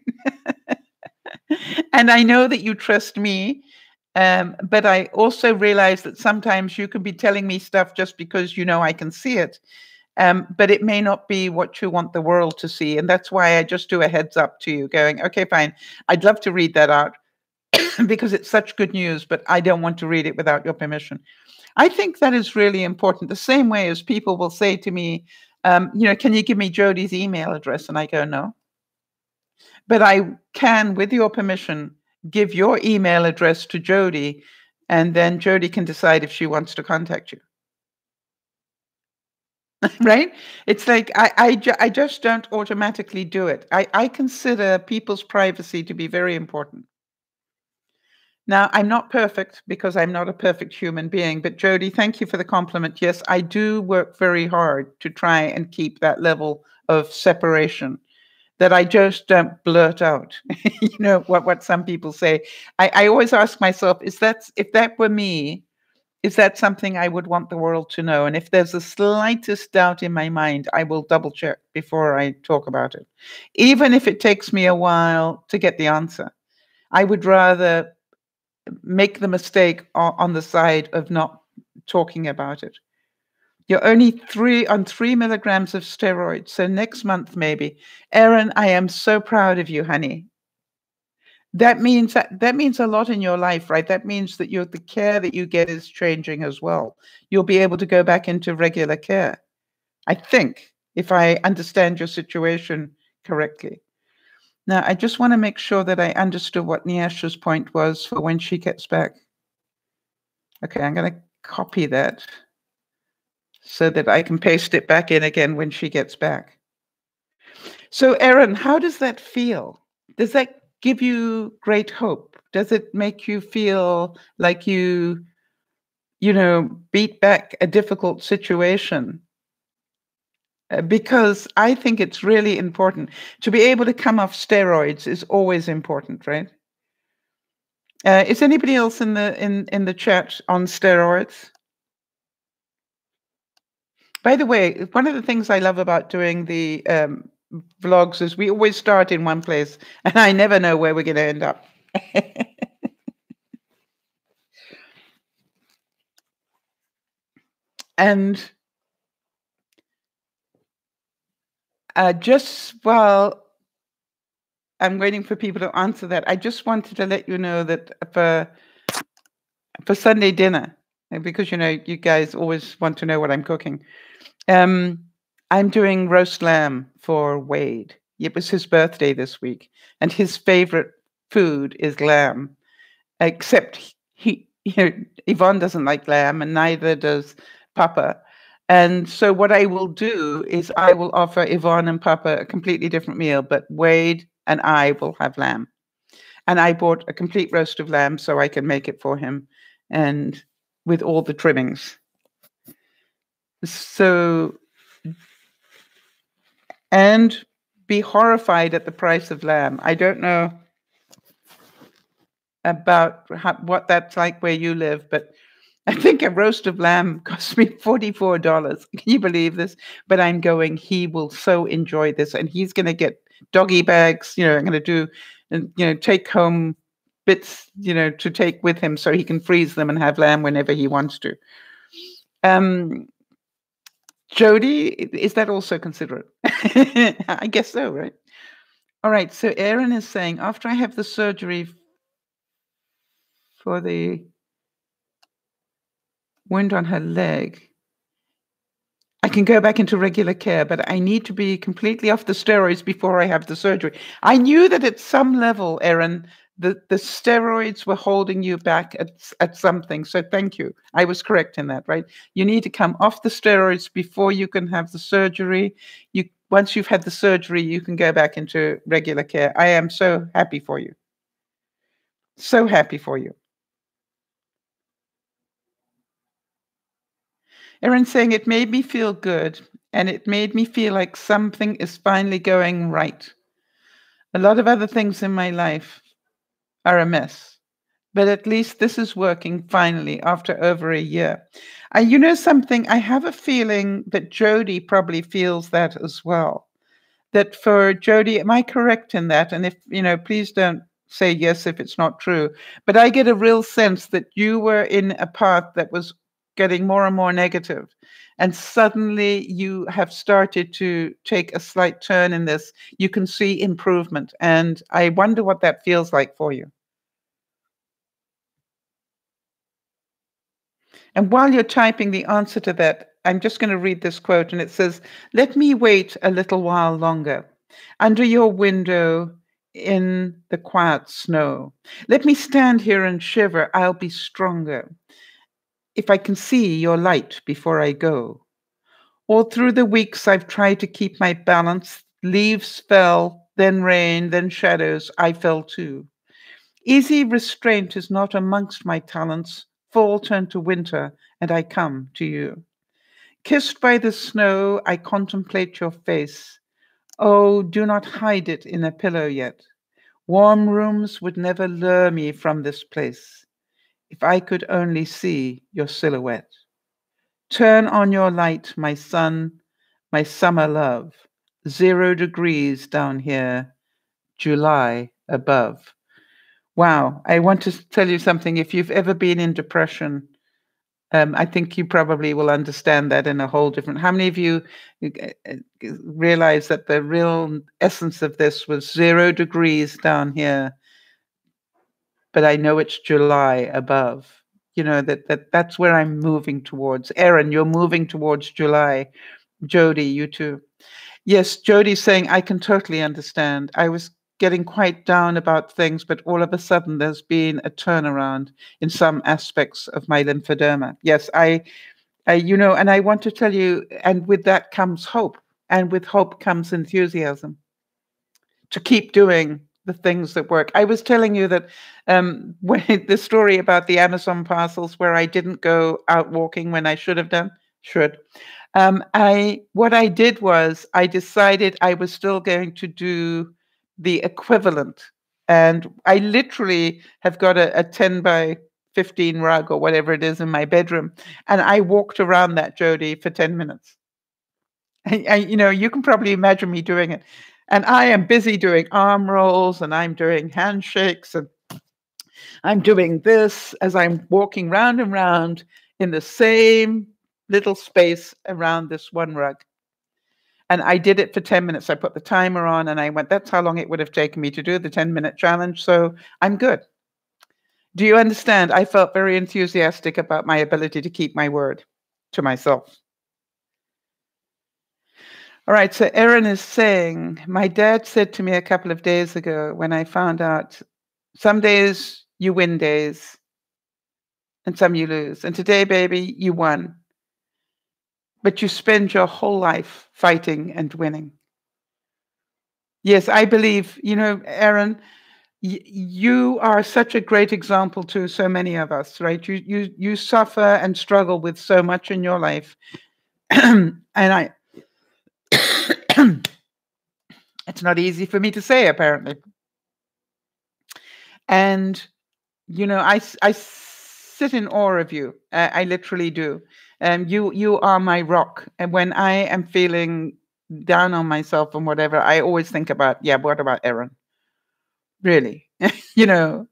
And I know that you trust me, but I also realize that sometimes you can be telling me stuff just because I can see it. But it may not be what you want the world to see. And that's why I just do a heads up to you going, okay, fine. I'd love to read that out because it's such good news, but I don't want to read it without your permission. I think that is really important. The same way as people will say to me, can you give me Jody's email address? And I go, no. But I can, with your permission, give your email address to Jody, and then Jody can decide if she wants to contact you. Right? It's like I just don't automatically do it. I consider people's privacy to be very important. Now, I'm not perfect because I'm not a perfect human being, but Jody, thank you for the compliment. Yes, I do work very hard to try and keep that level of separation, that I just don't blurt out, what some people say. I always ask myself, if that were me, is that something I would want the world to know? And if there's the slightest doubt in my mind, I will double check before I talk about it. Even if it takes me a while to get the answer, I would rather make the mistake on the side of not talking about it. You're only 3 milligrams of steroids. So next month, maybe. Erin, I am so proud of you, honey. That means a lot in your life, right? That means that the care that you get is changing as well. You'll be able to go back into regular care, I think, if I understand your situation correctly. Now, I just want to make sure that I understood what Nyasha's point was for when she gets back. Okay, I'm going to copy that so that I can paste it back in again when she gets back. So, Erin, how does that feel? Does that give you great hope? Does it make you feel like you beat back a difficult situation? because I think it's really important. To be able to come off steroids is always important, right? Is anybody else in the chat on steroids? By the way, one of the things I love about doing the vlogs is we always start in one place, and I never know where we're going to end up. And just while I'm waiting for people to answer that, I just wanted to let you know that for Sunday dinner, because you guys always want to know what I'm cooking. I'm doing roast lamb for Wade. It was his birthday this week, and his favorite food is lamb, except Yvonne doesn't like lamb, and neither does Papa. And so what I will do is I will offer Yvonne and Papa a completely different meal, but Wade and I will have lamb. And I bought a complete roast of lamb so I can make it for him, and with all the trimmings. So, and be horrified at the price of lamb. I don't know about what that's like where you live, but I think a roast of lamb cost me $44. Can you believe this? But I'm going, he will so enjoy this, and he's going to get doggy bags. I'm going to do, take home bits, to take with him so he can freeze them and have lamb whenever he wants to. Jody, is that also considerate? I guess so, right? All right. So Erin is saying, after I have the surgery for the wound on her leg, I can go back into regular care, but I need to be completely off the steroids before I have the surgery. I knew that at some level, Erin, the steroids were holding you back at something. So thank you. I was correct in that, right? You need to come off the steroids before you can have the surgery. Once you've had the surgery, you can go back into regular care. I am so happy for you. So happy for you. Erin's saying it made me feel good, and it made me feel like something is finally going right. A lot of other things in my life are a mess, but at least this is working finally after over a year. You know something? I have a feeling that Jody probably feels that as well. That for Jody, am I correct in that? And if, please don't say yes if it's not true. But I get a real sense that you were in a path that was getting more and more negative. And suddenly you have started to take a slight turn in this. You can see improvement. And I wonder what that feels like for you. And while you're typing the answer to that, I'm just going to read this quote, and it says, "Let me wait a little while longer under your window in the quiet snow. Let me stand here and shiver. I'll be stronger if I can see your light before I go. All through the weeks, I've tried to keep my balance. Leaves fell, then rain, then shadows. I fell too. Easy restraint is not amongst my talents. Fall turned to winter, and I come to you. Kissed by the snow, I contemplate your face. Oh, do not hide it in a pillow yet. Warm rooms would never lure me from this place. If I could only see your silhouette. Turn on your light, my sun, my summer love. 0 degrees down here, July above." Wow, I want to tell you something. If you've ever been in depression, I think you probably will understand that in a whole different. How many of you realize that the real essence of this was 0 degrees down here, but I know it's July above? That's where I'm moving towards. Erin, you're moving towards July. Jody, you too. Yes, Jody's saying, I can totally understand. I was getting quite down about things, but all of a sudden there's been a turnaround in some aspects of my lymphedema. Yes, and I want to tell you, and with that comes hope, and with hope comes enthusiasm to keep doing the things that work. I was telling you that when the story about the Amazon parcels where I didn't go out walking when I should have done. should. What I did was I decided I was still going to do the equivalent. And I literally have got a 10 by 15 rug or whatever it is in my bedroom. And I walked around that, Jody, for 10 minutes. You can probably imagine me doing it. And I am busy doing arm rolls and I'm doing handshakes and I'm doing this as I'm walking round and round in the same little space around this one rug. And I did it for 10 minutes. I put the timer on and I went, that's how long it would have taken me to do the 10-minute challenge. So I'm good. Do you understand? I felt very enthusiastic about my ability to keep my word to myself. All right. So Erin is saying, my dad said to me a couple of days ago when I found out some days you win days and some you lose. And today, baby, you won. But you spend your whole life fighting and winning. Yes, I believe, Erin, you are such a great example to so many of us, right? You suffer and struggle with so much in your life. And it's not easy for me to say, apparently. And, I sit in awe of you. I literally do. You are my rock. And when I am feeling down on myself and whatever, I always think about, what about Erin? Really?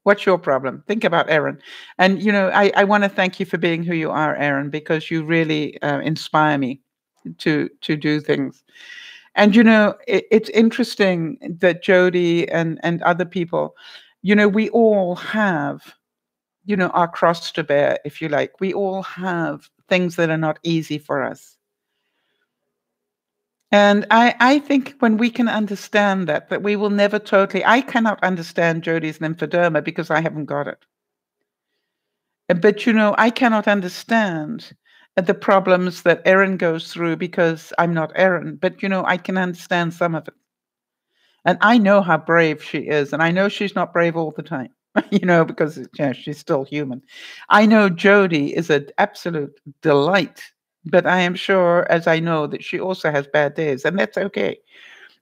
What's your problem? Think about Erin. And, I want to thank you for being who you are, Erin, because you really inspire me to do things. And, it's interesting that Jody and other people, we all have, our cross to bear, if you like. We all have things that are not easy for us. And I think when we can understand that we will never totally, I cannot understand Jody's lymphoderma because I haven't got it. But, I cannot understand the problems that Erin goes through because I'm not Erin. But, I can understand some of it. And I know how brave she is. And I know she's not brave all the time, because she's still human. I know Jody is an absolute delight. But I am sure, as I know, that she also has bad days, and that's okay.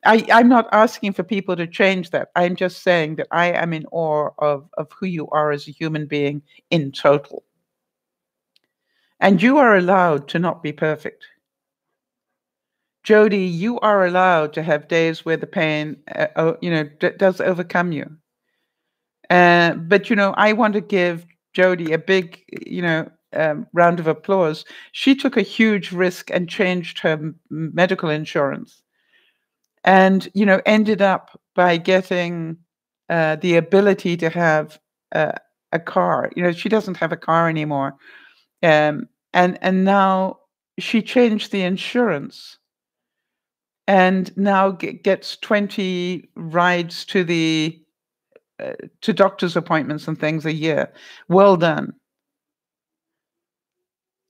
I'm not asking for people to change that. I'm just saying that I am in awe of who you are as a human being in total. And you are allowed to not be perfect. Jody, you are allowed to have days where the pain, does overcome you. But, I want to give Jody a big, round of applause. She took a huge risk and changed her medical insurance and, ended up by getting the ability to have a car. She doesn't have a car anymore. And now she changed the insurance and now gets 20 rides to doctor's appointments and things a year. Well done.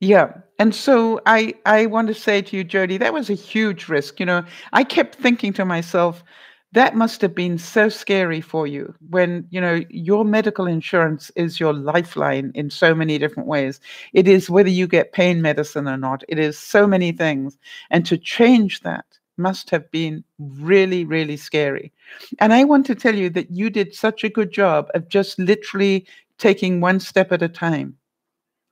Yeah. And so I want to say to you, Jody, that was a huge risk. I kept thinking to myself, that must have been so scary for you when, your medical insurance is your lifeline in so many different ways. It is whether you get pain medicine or not. It is so many things. And to change that must have been really, really scary. And I want to tell you that you did such a good job of just literally taking one step at a time.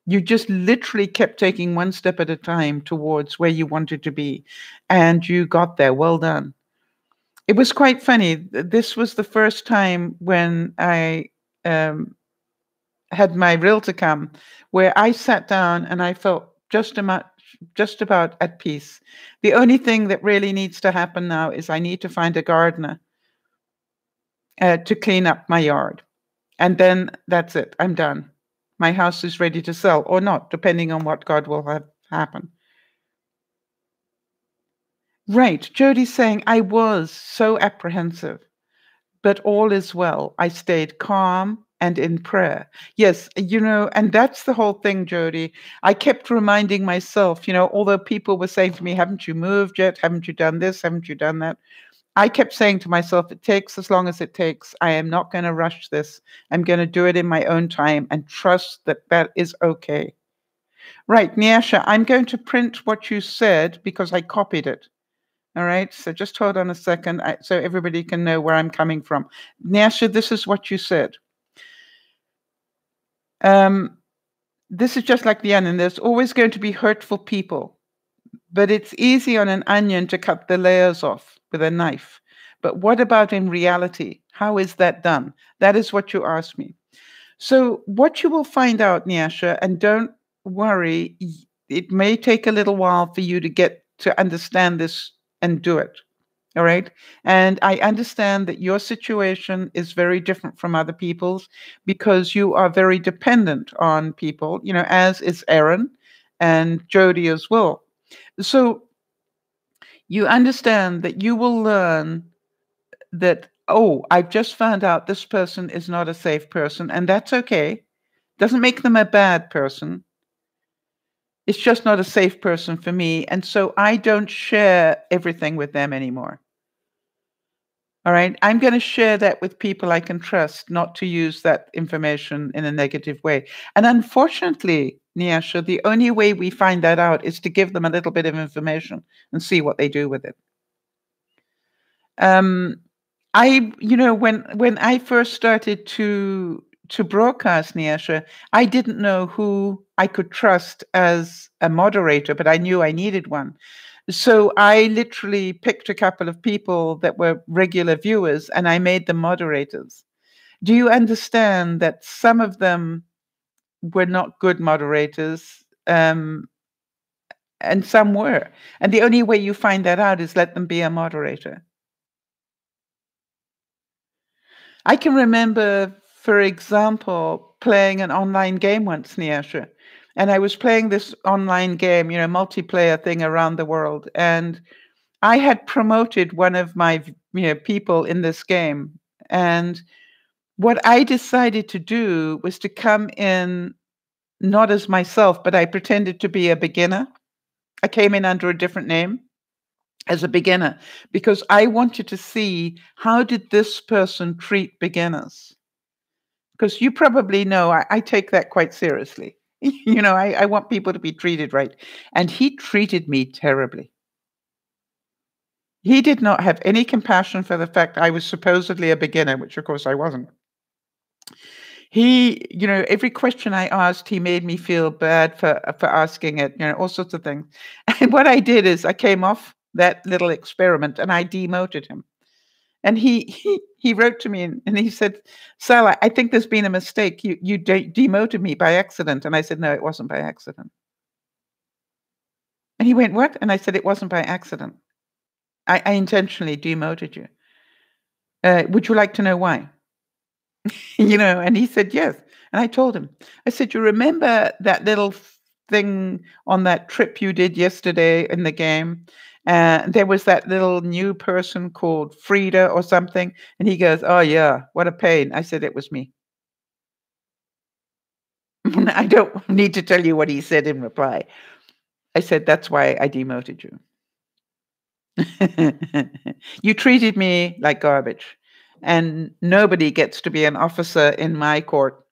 You just literally kept taking one step at a time towards where you wanted to be. And you got there. Well done. It was quite funny. This was the first time when I had my realtor come where I sat down and I felt just about at peace. The only thing that really needs to happen now is I need to find a gardener to clean up my yard. And then that's it. I'm done. My house is ready to sell or not, depending on what God will have happen. Right. Jody's saying, I was so apprehensive, but all is well. I stayed calm and in prayer. Yes, and that's the whole thing, Jody. I kept reminding myself, although people were saying to me, haven't you moved yet? Haven't you done this? Haven't you done that? I kept saying to myself, it takes as long as it takes. I am not going to rush this. I'm going to do it in my own time and trust that that is okay. Right, Nyasha, I'm going to print what you said because I copied it. All right, so just hold on a second so everybody can know where I'm coming from. Nyasha, this is what you said. This is just like the onion. There's always going to be hurtful people, but it's easy on an onion to cut the layers off with a knife. But what about in reality? How is that done? That is what you asked me. So what you will find out, Nyasha, and don't worry, it may take a little while for you to get to understand this and do it. All right. And I understand that your situation is very different from other people's because you are very dependent on people, as is Erin and Jody as well. So you understand that you will learn that, oh, I've just found out this person is not a safe person, and that's okay. Doesn't make them a bad person. It's just not a safe person for me. And so I don't share everything with them anymore. All right. I'm going to share that with people I can trust, not to use that information in a negative way. And unfortunately, Nyasha, the only way we find that out is to give them a little bit of information and see what they do with it. When I first started to broadcast, Nyasha, I didn't know who I could trust as a moderator, but I knew I needed one. So I literally picked a couple of people that were regular viewers and I made them moderators. Do you understand that some of them were not good moderators, and some were? And the only way you find that out is let them be a moderator. I can remember, for example, playing an online game once, Nyasha. And I was playing this online game, multiplayer thing around the world. And I had promoted one of my people in this game. And what I decided to do was to come in not as myself, but I pretended to be a beginner. I came in under a different name as a beginner because I wanted to see how did this person treat beginners. Because you probably know I take that quite seriously. I want people to be treated right. And he treated me terribly. He did not have any compassion for the fact I was supposedly a beginner, which of course I wasn't. He, every question I asked, he made me feel bad for asking it, all sorts of things. And what I did is I came off that little experiment and I demoted him. And he wrote to me and he said, Sal, I think there's been a mistake. You demoted me by accident. And I said, no, it wasn't by accident. And he went, what? And I said, it wasn't by accident. I intentionally demoted you. Would you like to know why? And he said, yes. And I told him, I said, you remember that little thing on that trip you did yesterday in the game? There was that little new person called Frida or something. And he goes, oh, yeah, what a pain. I said, it was me. I don't need to tell you what he said in reply. I said, that's why I demoted you. You treated me like garbage. And nobody gets to be an officer in my court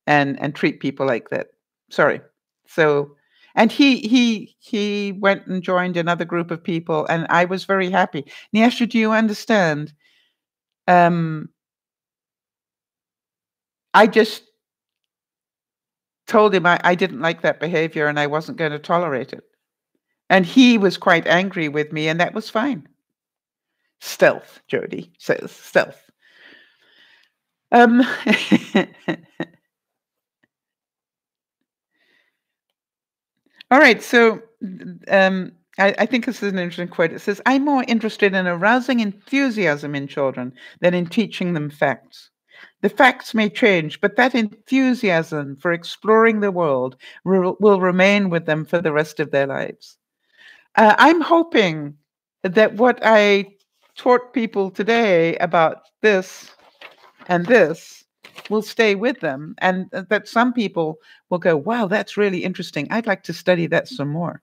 and treat people like that. Sorry. So, and he went and joined another group of people, and I was very happy. Nyasha, do you understand? I just told him I didn't like that behavior and I wasn't going to tolerate it. And he was quite angry with me, and that was fine. Stealth, Jody says, stealth. All right, so I think this is an interesting quote. It says, I'm more interested in arousing enthusiasm in children than in teaching them facts. The facts may change, but that enthusiasm for exploring the world will remain with them for the rest of their lives. I'm hoping that what I taught people today about this and this will stay with them, and that some people will go, wow, that's really interesting. I'd like to study that some more.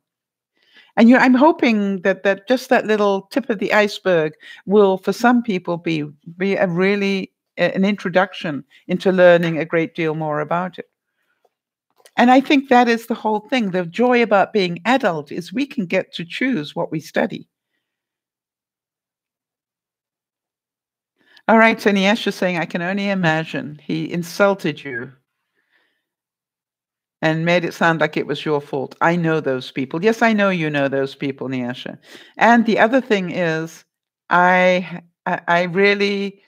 And I'm hoping that just that little tip of the iceberg will, for some people, be a really an introduction into learning a great deal more about it. And I think that is the whole thing. The joy about being adult is we can get to choose what we study. All right, so Niesh is saying, I can only imagine he insulted you and made it sound like it was your fault. I know those people. Yes, I know you know those people, Niasha. And the other thing is, I really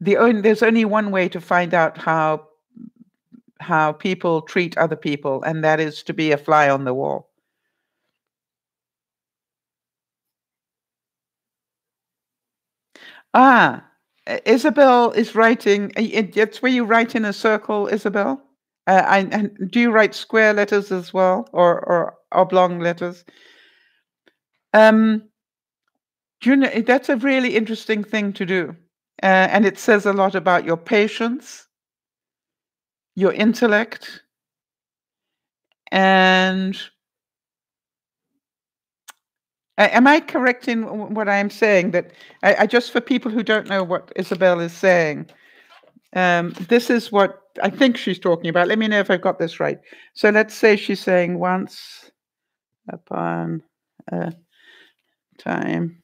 there's only one way to find out how people treat other people, and that is to be a fly on the wall. Isabel is writing. It's where you write in a circle, Isabel. And do you write square letters as well, or oblong letters? Do you know, that's a really interesting thing to do, and it says a lot about your patience, your intellect, and am I correct in what I'm saying? That I just, for people who don't know what Isabel is saying, this is what I think she's talking about. Let me know if I've got this right. So let's say she's saying once upon a time,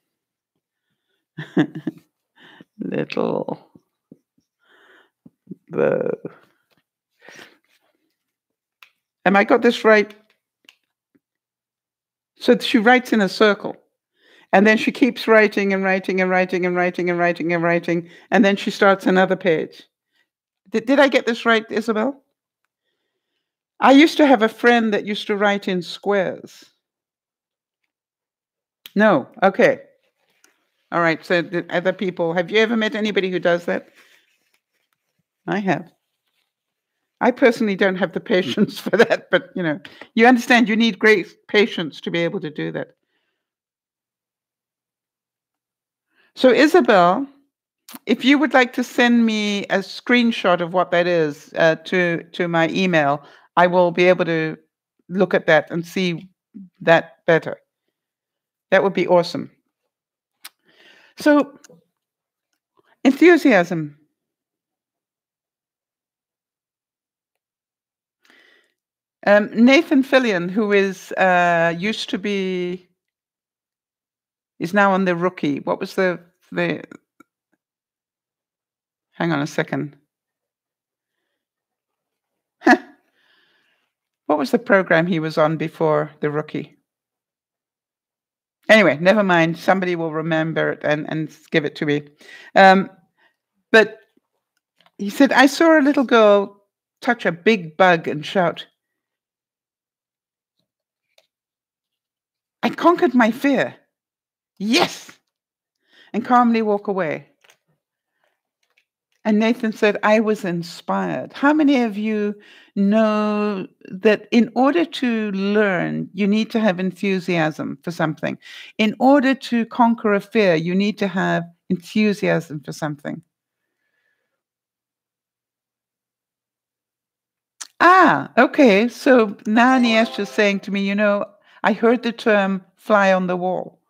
little the. Am I got this right? So she writes in a circle, and then she keeps writing and writing and writing and writing and writing and writing, and then she starts another page. Did I get this right, Isabel? I used to have a friend that used to write in squares. No, okay. All right, so the other people, have you ever met anybody who does that? I have. I personally don't have the patience for that, but you understand, you need great patience to be able to do that. So Isabel, if you would like to send me a screenshot of what that is to my email, I will be able to look at that and see that better. That would be awesome. So, enthusiasm. Nathan Fillion, who is used to be, is now on the Rookie. What was the? Hang on a second. What was the program he was on before the Rookie? Anyway, never mind. Somebody will remember it and give it to me. But he said, I saw a little girl touch a big bug and shout, I conquered my fear. Yes. And calmly walk away. And Nathan said, I was inspired. How many of you know that in order to learn, you need to have enthusiasm for something? In order to conquer a fear, you need to have enthusiasm for something. Okay. So now Niesh is saying to me, I heard the term fly on the wall,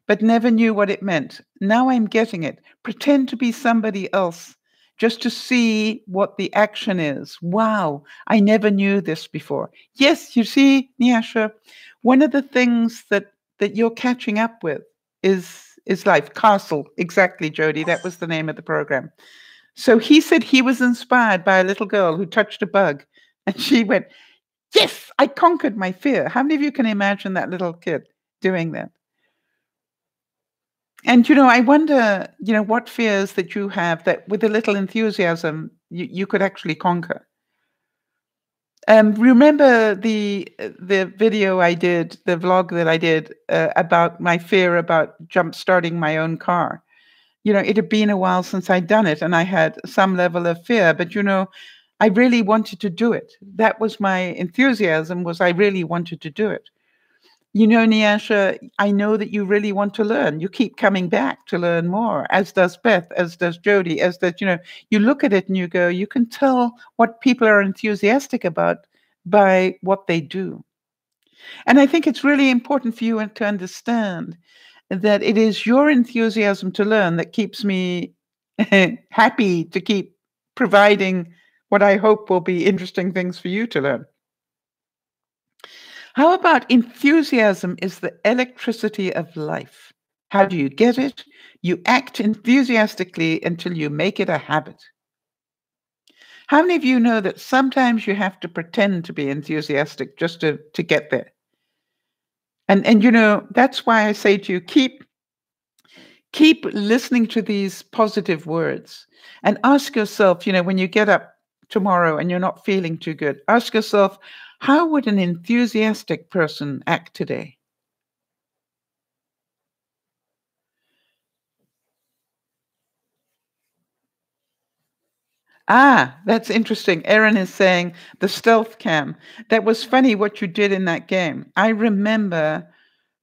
but never knew what it meant. Now I'm getting it. Pretend to be somebody else just to see what the action is. Wow, I never knew this before. Yes, you see, Niasha, one of the things that you're catching up with is life. Castle, exactly, Jody. That was the name of the program. So he said he was inspired by a little girl who touched a bug, and she went, yes, I conquered my fear. How many of you can imagine that little kid doing that? And, I wonder, what fears that you have that with a little enthusiasm, you could actually conquer. Remember the video I did, the vlog that I did about my fear about starting my own car. It had been a while since I'd done it, and I had some level of fear, but, I really wanted to do it. That was my enthusiasm, was I really wanted to do it. Niasha, I know that you really want to learn. You keep coming back to learn more, as does Beth, as does Jody, as does, you look at it and you go, you can tell what people are enthusiastic about by what they do. And I think it's really important for you to understand that it is your enthusiasm to learn that keeps me happy to keep providing what I hope will be interesting things for you to learn. How about enthusiasm is the electricity of life? How do you get it? You act enthusiastically until you make it a habit. How many of you know that sometimes you have to pretend to be enthusiastic just to get there? And you know, that's why I say to you, keep listening to these positive words and ask yourself, you know, when you get up tomorrow and you're not feeling too good, ask yourself, how would an enthusiastic person act today? Ah, that's interesting. Erin is saying the stealth cam. That was funny what you did in that game. I remember,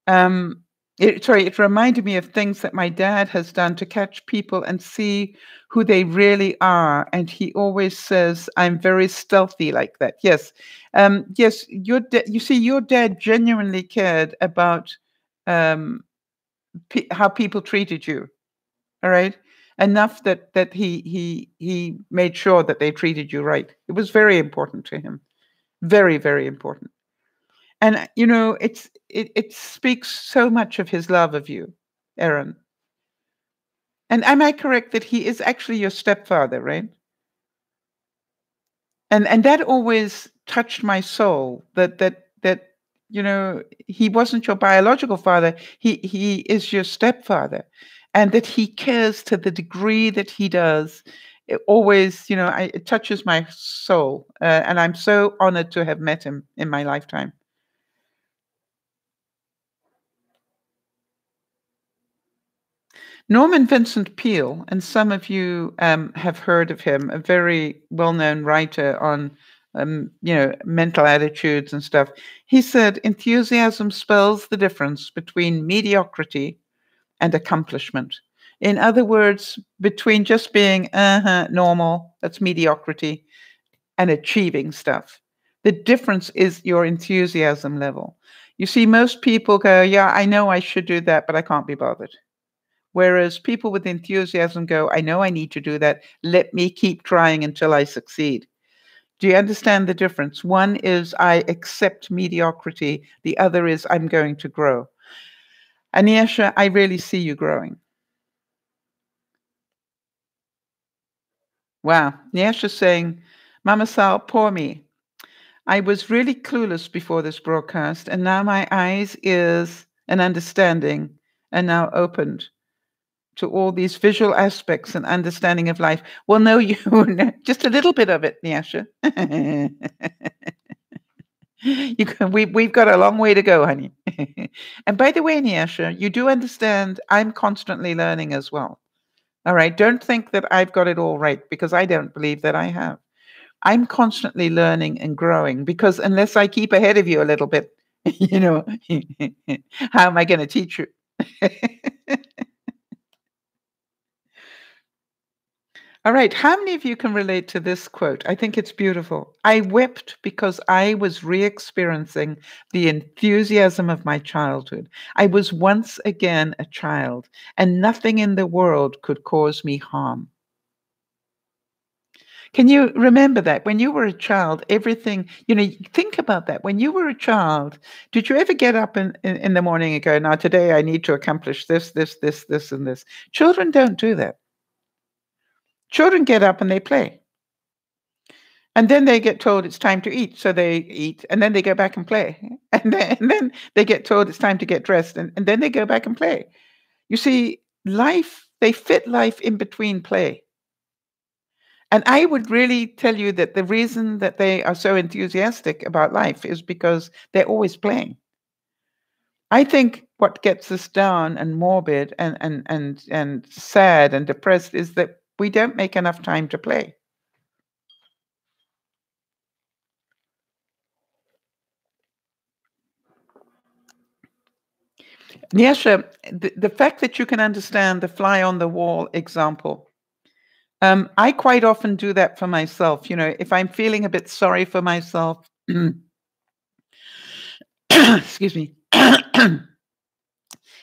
it reminded me of things that my dad has done to catch people and see who they really are. And he always says, I'm very stealthy like that. Yes. Yes, you see, your dad genuinely cared about um, how people treated you. All right. Enough that he made sure that they treated you right. It was very important to him. Very, very important. And you know, it speaks so much of his love of you, Aaron. And am I correct that he is actually your stepfather, right? And that always touched my soul, that you know, he wasn't your biological father, he is your stepfather, and that he cares to the degree that he does. It always, you know, it touches my soul, and I'm so honored to have met him in my lifetime. Norman Vincent Peale, and some of you have heard of him, a very well-known writer on, you know, mental attitudes and stuff. He said, enthusiasm spells the difference between mediocrity and accomplishment. In other words, between just being normal, that's mediocrity, and achieving stuff. The difference is your enthusiasm level. You see, most people go, yeah, I know I should do that, but I can't be bothered. Whereas people with enthusiasm go, I know I need to do that. Let me keep trying until I succeed. Do you understand the difference? One is I accept mediocrity. The other is I'm going to grow. Anisha, I really see you growing. Wow. Niasha's saying, Mama Sal, poor me. I was really clueless before this broadcast, and now my eyes, ears, and understanding are now opened to all these visual aspects and understanding of life. Well, no, you just a little bit of it, Nyasha. We've got a long way to go, honey. And by the way, Nyasha, you do understand I'm constantly learning as well. All right, don't think that I've got it all right, because I don't believe that I have. I'm constantly learning and growing, because unless I keep ahead of you a little bit, you know, how am I going to teach you? All right. How many of you can relate to this quote? I think it's beautiful. I wept because I was re-experiencing the enthusiasm of my childhood. I was once again a child, and nothing in the world could cause me harm. Can you remember that when you were a child, everything, you know, think about that. When you were a child, did you ever get up in the morning and go, now today I need to accomplish this, this, and this? Children don't do that. Children get up and they play. And then they get told it's time to eat. So they eat, and then they go back and play. And then they get told it's time to get dressed, and then they go back and play. You see, life, they fit life in between play. And I would really tell you that the reason that they are so enthusiastic about life is because they're always playing. I think what gets us down and morbid and sad and depressed is that we don't make enough time to play. Nyasha, the fact that you can understand the fly on the wall example, I quite often do that for myself. You know, if I'm feeling a bit sorry for myself, excuse me.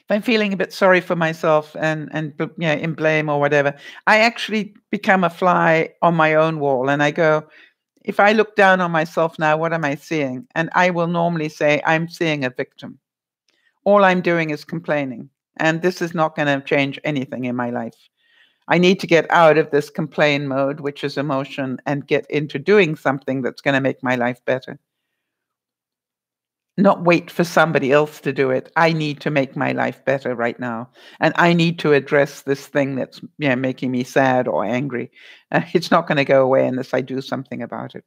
If I'm feeling a bit sorry for myself and you know, in blame or whatever, I actually become a fly on my own wall, and I go, if I look down on myself now, what am I seeing? And I will normally say, I'm seeing a victim. All I'm doing is complaining. And this is not going to change anything in my life. I need to get out of this complain mode, which is emotion, and get into doing something that's going to make my life better. Not wait for somebody else to do it. I need to make my life better right now. And I need to address this thing that's making me sad or angry. It's not going to go away unless I do something about it.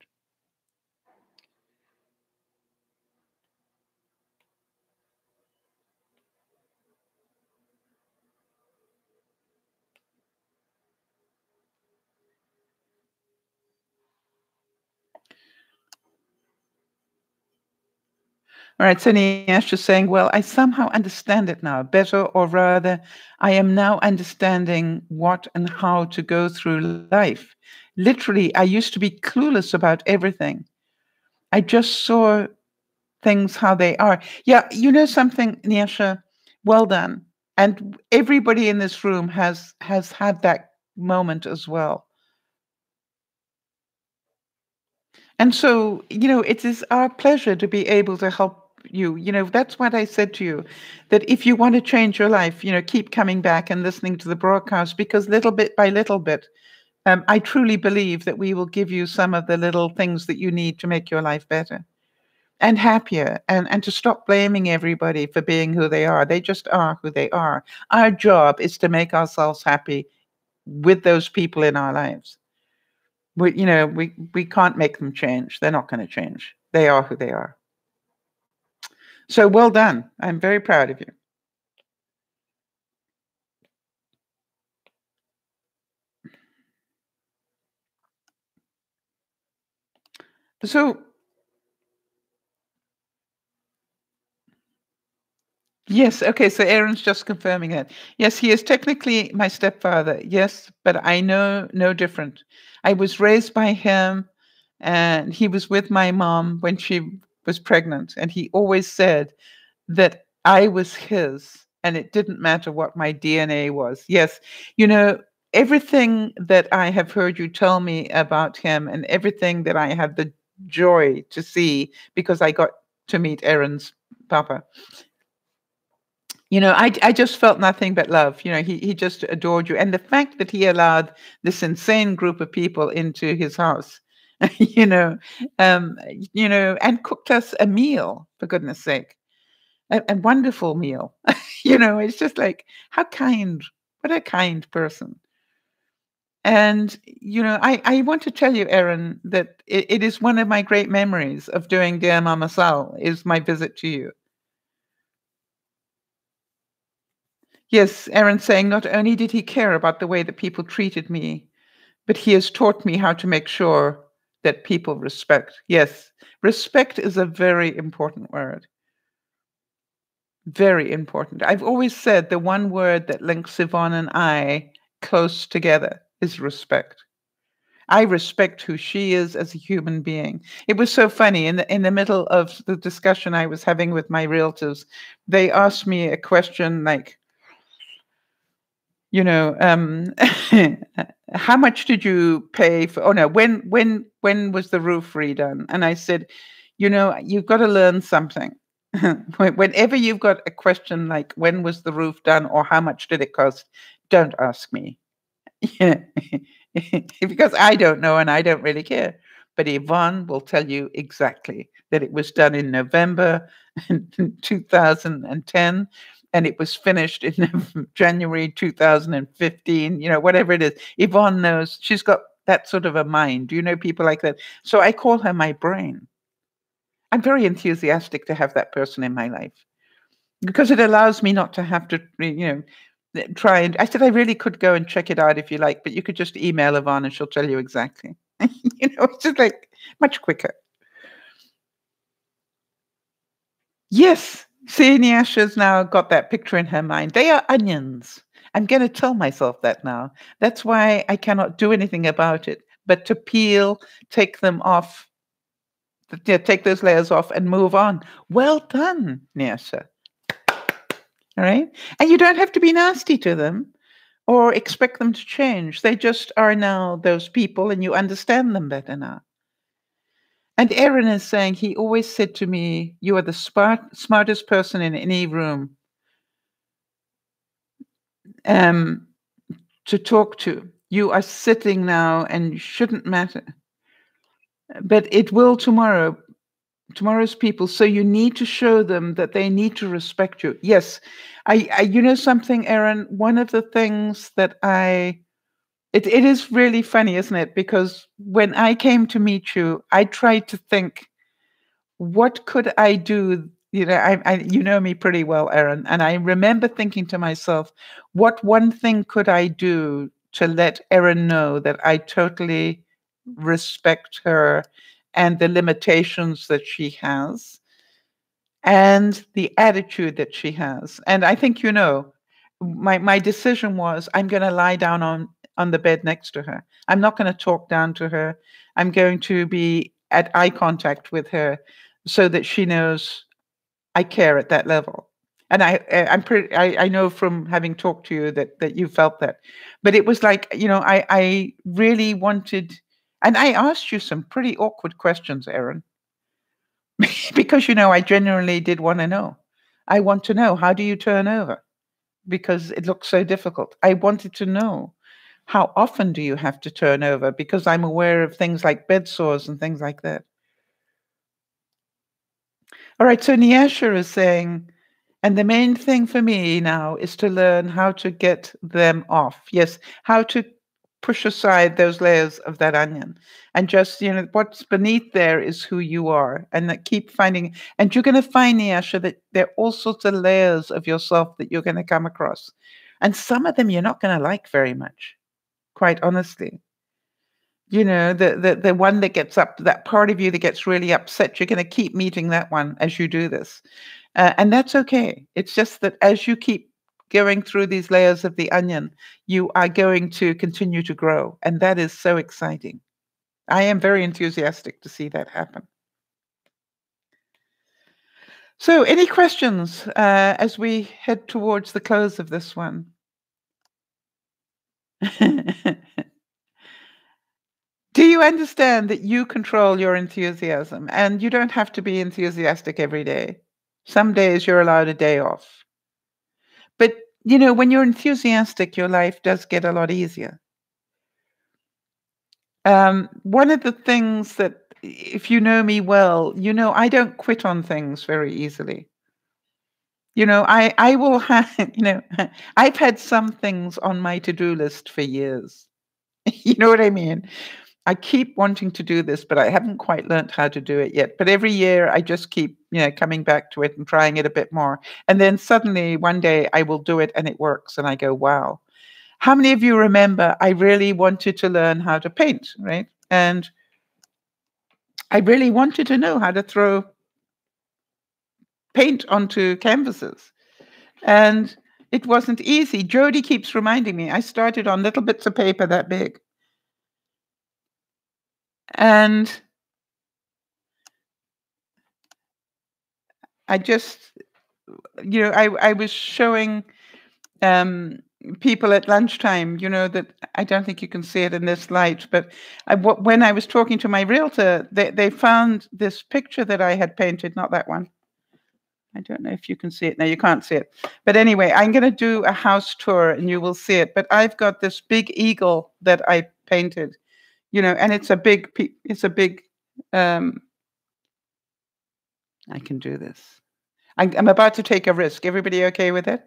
All right, so Niash is saying, well, I somehow understand it now better, or rather, I am now understanding what and how to go through life. Literally, I used to be clueless about everything. I just saw things how they are. Yeah, you know something, Niasha? Well done. And everybody in this room has had that moment as well. And so, it is our pleasure to be able to help you. That's what I said to you, that if you want to change your life, keep coming back and listening to the broadcast, because little bit by little bit, I truly believe that we will give you some of the little things that you need to make your life better and happier, and to stop blaming everybody for being who they are. They just are who they are. Our job is to make ourselves happy with those people in our lives. We can't make them change. They're not going to change. They are who they are. So well done. I'm very proud of you. So yes, okay, so Aaron's just confirming that. Yes, he is technically my stepfather. Yes, but I know no different. I was raised by him, and he was with my mom when she was pregnant, and he always said that I was his, and it didn't matter what my DNA was. Yes, everything that I have heard you tell me about him, and everything that I had the joy to see, because I got to meet Aaron's papa. I just felt nothing but love. He just adored you. And the fact that he allowed this insane group of people into his house, and cooked us a meal, for goodness sake, a wonderful meal. It's just like, how kind, what a kind person. And, I want to tell you, Erin, that it is one of my great memories of doing Dear Mama Sal is my visit to you. Yes, Aaron saying, not only did he care about the way that people treated me, but he has taught me how to make sure that people respect. Yes, respect is a very important word. Very important. I've always said the one word that links Yvonne and I close together is respect. I respect who she is as a human being. It was so funny in the middle of the discussion I was having with my realtors. They asked me a question like, how much did you pay for? Oh no, when was the roof redone? And I said, you've got to learn something. Whenever you've got a question like when was the roof done or how much did it cost, don't ask me. Because I don't know and I don't really care. But Yvonne will tell you exactly that it was done in November 2010 and it was finished in January 2015, whatever it is. Yvonne knows. She's got that sort of a mind. Do you know people like that? So I call her my brain. I'm very enthusiastic to have that person in my life because it allows me not to have to, try and. I said I really could go and check it out if you like, but you could just email Yvonne and she'll tell you exactly. It's just like much quicker. Yes, see, Nyasha's now got that picture in her mind. They are onions. I'm going to tell myself that now. That's why I cannot do anything about it, but to peel, take them off, take those layers off and move on. Well done, Nyasha. All right? And you don't have to be nasty to them or expect them to change. They just are now those people and you understand them better now. And Aaron is saying, he always said to me, you are the smartest person in any room to talk to. You are sitting now and shouldn't matter. But it will tomorrow's people. So you need to show them that they need to respect you. Yes. You know something, Aaron, one of the things that it is really funny, isn't it? Because when I came to meet you, I tried to think, what could I do? You know, you know me pretty well, Aaron, and I remember thinking to myself, what one thing could I do to let Erin know that I totally respect her and the limitations that she has and the attitude that she has. And I think, you know, my decision was I'm going to lie down on the bed next to her. I'm not going to talk down to her. I'm going to be at eye contact with her so that she knows I care at that level. And I know from having talked to you that you felt that. But it was like, you know, I really wanted, and I asked you some pretty awkward questions, Erin, because, you know, I genuinely did want to know. I want to know, how do you turn over? Because it looks so difficult. I wanted to know, how often do you have to turn over? Because I'm aware of things like bed sores and things like that. All right, so Nyasha is saying, and the main thing for me now is to learn how to get them off. Yes, how to push aside those layers of that onion and just, you know, what's beneath there is who you are. And that keep finding, and you're going to find, Nyasha, that there are all sorts of layers of yourself that you're going to come across. And some of them you're not going to like very much, quite honestly. You know, the one that gets up, that part of you that gets really upset, you're going to keep meeting that one as you do this. And that's okay. It's just that as you keep going through these layers of the onion, you are going to continue to grow. And that is so exciting. I am very enthusiastic to see that happen. So any questions as we head towards the close of this one? Do you understand that you control your enthusiasm and you don't have to be enthusiastic every day? Some days you're allowed a day off. But, you know, when you're enthusiastic, your life does get a lot easier. One of the things that, if you know me well, you know, I don't quit on things very easily. You know, I will have, you know, I've had some things on my to-do list for years. You know what I mean? I keep wanting to do this, but I haven't quite learned how to do it yet. But every year I just keep, you know, coming back to it and trying it a bit more. And then suddenly one day I will do it and it works. And I go, wow. How many of you remember I really wanted to learn how to paint, right? And I really wanted to know how to throw paint onto canvases. And it wasn't easy. Jody keeps reminding me, I started on little bits of paper that big. And I just, you know, I was showing people at lunchtime, you know, that I don't think you can see it in this light, but when I was talking to my realtor, they found this picture that I had painted, not that one. I don't know if you can see it. No, you can't see it. But anyway, I'm going to do a house tour and you will see it. But I've got this big eagle that I painted, you know, and it's a big, I can do this. I'm about to take a risk. Everybody okay with it?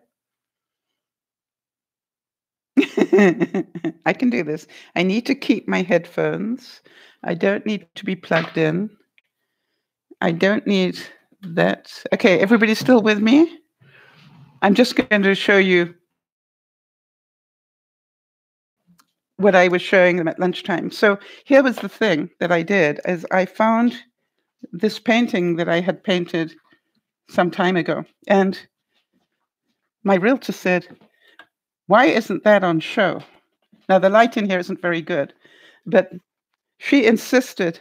I can do this. I need to keep my headphones. I don't need to be plugged in. I don't need that. Okay, everybody still with me? I'm just going to show you what I was showing them at lunchtime. So here was the thing that I did, is I found this painting that I had painted some time ago. And my realtor said, why isn't that on show? Now, the light in here isn't very good, but she insisted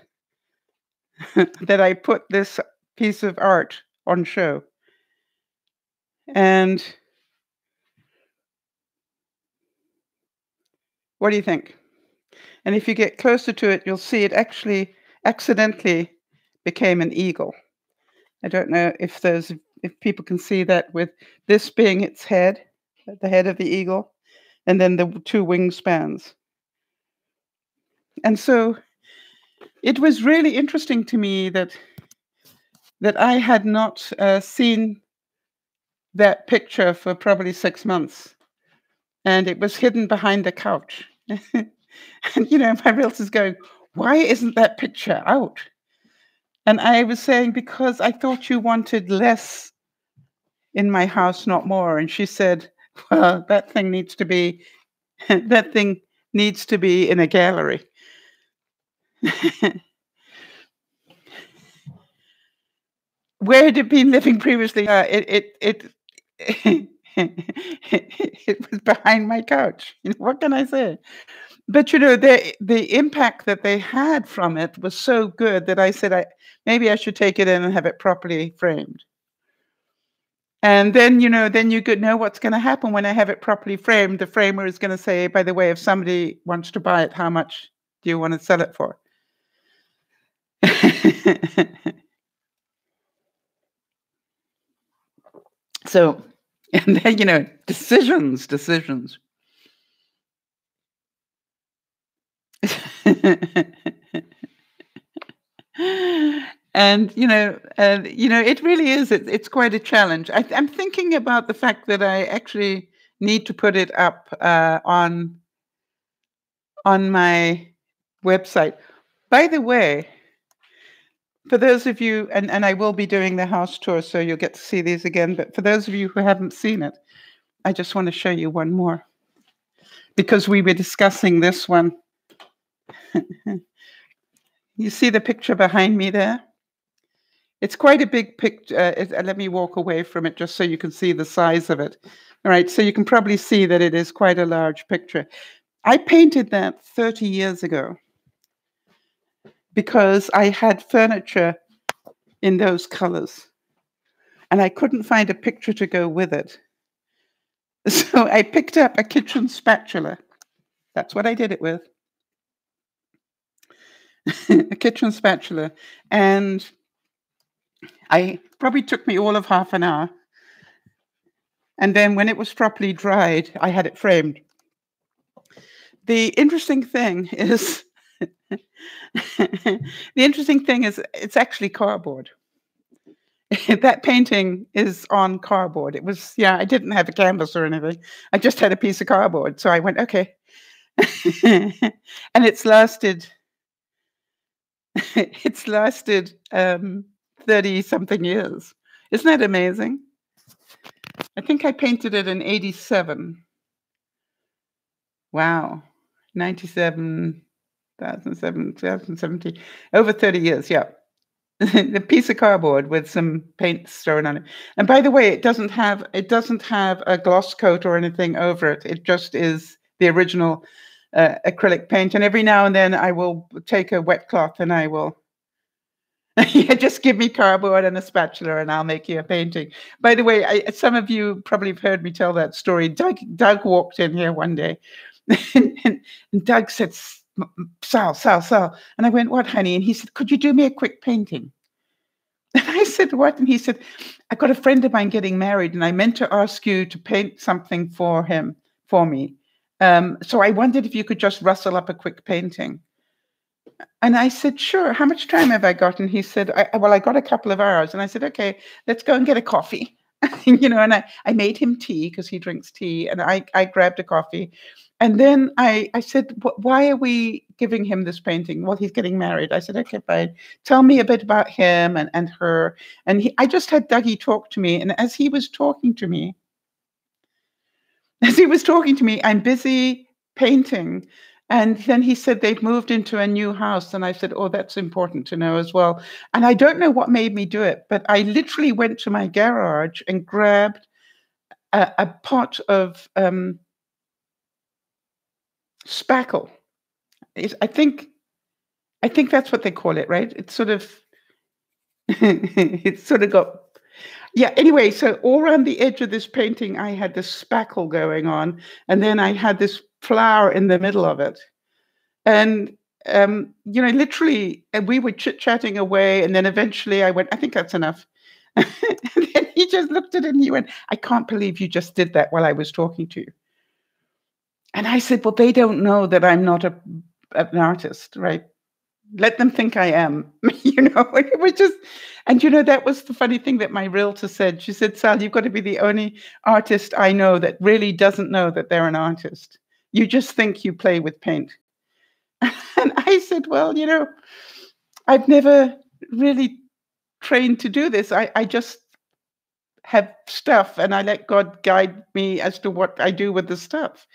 that I put this piece of art on show. And what do you think? And if you get closer to it, you'll see it actually accidentally became an eagle. I don't know if people can see that, with this being its head, the head of the eagle, and then the two wingspans. And so it was really interesting to me that I had not seen that picture for probably 6 months, and it was hidden behind the couch. And my realtor's going, "Why isn't that picture out?" And I was saying, "Because I thought you wanted less in my house, not more." And she said, "Well, that thing needs to be in a gallery." Where had it been living previously? It was behind my couch. What can I say? But the impact that they had from it was so good that I said, maybe I should take it in and have it properly framed. And then you could know what's going to happen when I have it properly framed. The framer is going to say, "By the way, if somebody wants to buy it, how much do you want to sell it for?" So, and then, decisions. And it really is. It's quite a challenge. I'm thinking about the fact that I actually need to put it up on my website. By the way, for those of you, and I will be doing the house tour, so you'll get to see these again. But for those of you who haven't seen it, I just want to show you one more, because we were discussing this one. You see the picture behind me there? It's quite a big picture. Let me walk away from it just so you can see the size of it. All right, so you can probably see that it is quite a large picture. I painted that 30 years ago because I had furniture in those colors, and I couldn't find a picture to go with it. So I picked up a kitchen spatula. That's what I did it with. A kitchen spatula. And I probably took me all of half an hour. And then when it was properly dried, I had it framed. The interesting thing is, it's actually cardboard. That painting is on cardboard. It was, I didn't have a canvas or anything. I just had a piece of cardboard. So I went, okay. And it's lasted 30-something years. Isn't that amazing? I think I painted it in 87. Wow. 97, 2007, 2017. Over 30 years, yeah. The piece of cardboard with some paint thrown on it. And by the way, it doesn't have a gloss coat or anything over it. It just is the original acrylic paint. And every now and then I will take a wet cloth and I will just give me cardboard and a spatula and I'll make you a painting. By the way, some of you probably have heard me tell that story. Doug walked in here one day and Doug said, Sal. And I went, "What, honey?" And he said, "Could you do me a quick painting?" And I said, "What?" And he said, "I got a friend of mine getting married and I meant to ask you to paint something for me. So I wondered if you could just rustle up a quick painting." And I said, "Sure. How much time have I got?" And he said, I got a couple of hours. And I said, "Okay, let's go and get a coffee." And I made him tea because he drinks tea. And I grabbed a coffee. And then I said, "Why are we giving him this painting?" "Well, he's getting married." I said, "Okay, fine. Tell me a bit about him and her." And I just had Dougie talk to me. And as he was talking to me, I'm busy painting. And then he said they've moved into a new house. And I said, "Oh, that's important to know as well." And I don't know what made me do it, but I literally went to my garage and grabbed a pot of spackle. I think that's what they call it, right? It's sort of got, yeah. Anyway, so all around the edge of this painting, I had this spackle going on, and then I had this flower in the middle of it, and literally, and we were chit-chatting away, and then eventually I went, I think that's enough. And then he just looked at it and he went, I can't believe you just did that while I was talking to you. And I said, well, they don't know that I'm not an artist, right? Let them think I am, it was just, and that was the funny thing that my realtor said. She said, Sal, you've got to be the only artist I know that really doesn't know that they're an artist. You just think you play with paint. And I said, well, I've never really trained to do this. I just have stuff and I let God guide me as to what I do with the stuff.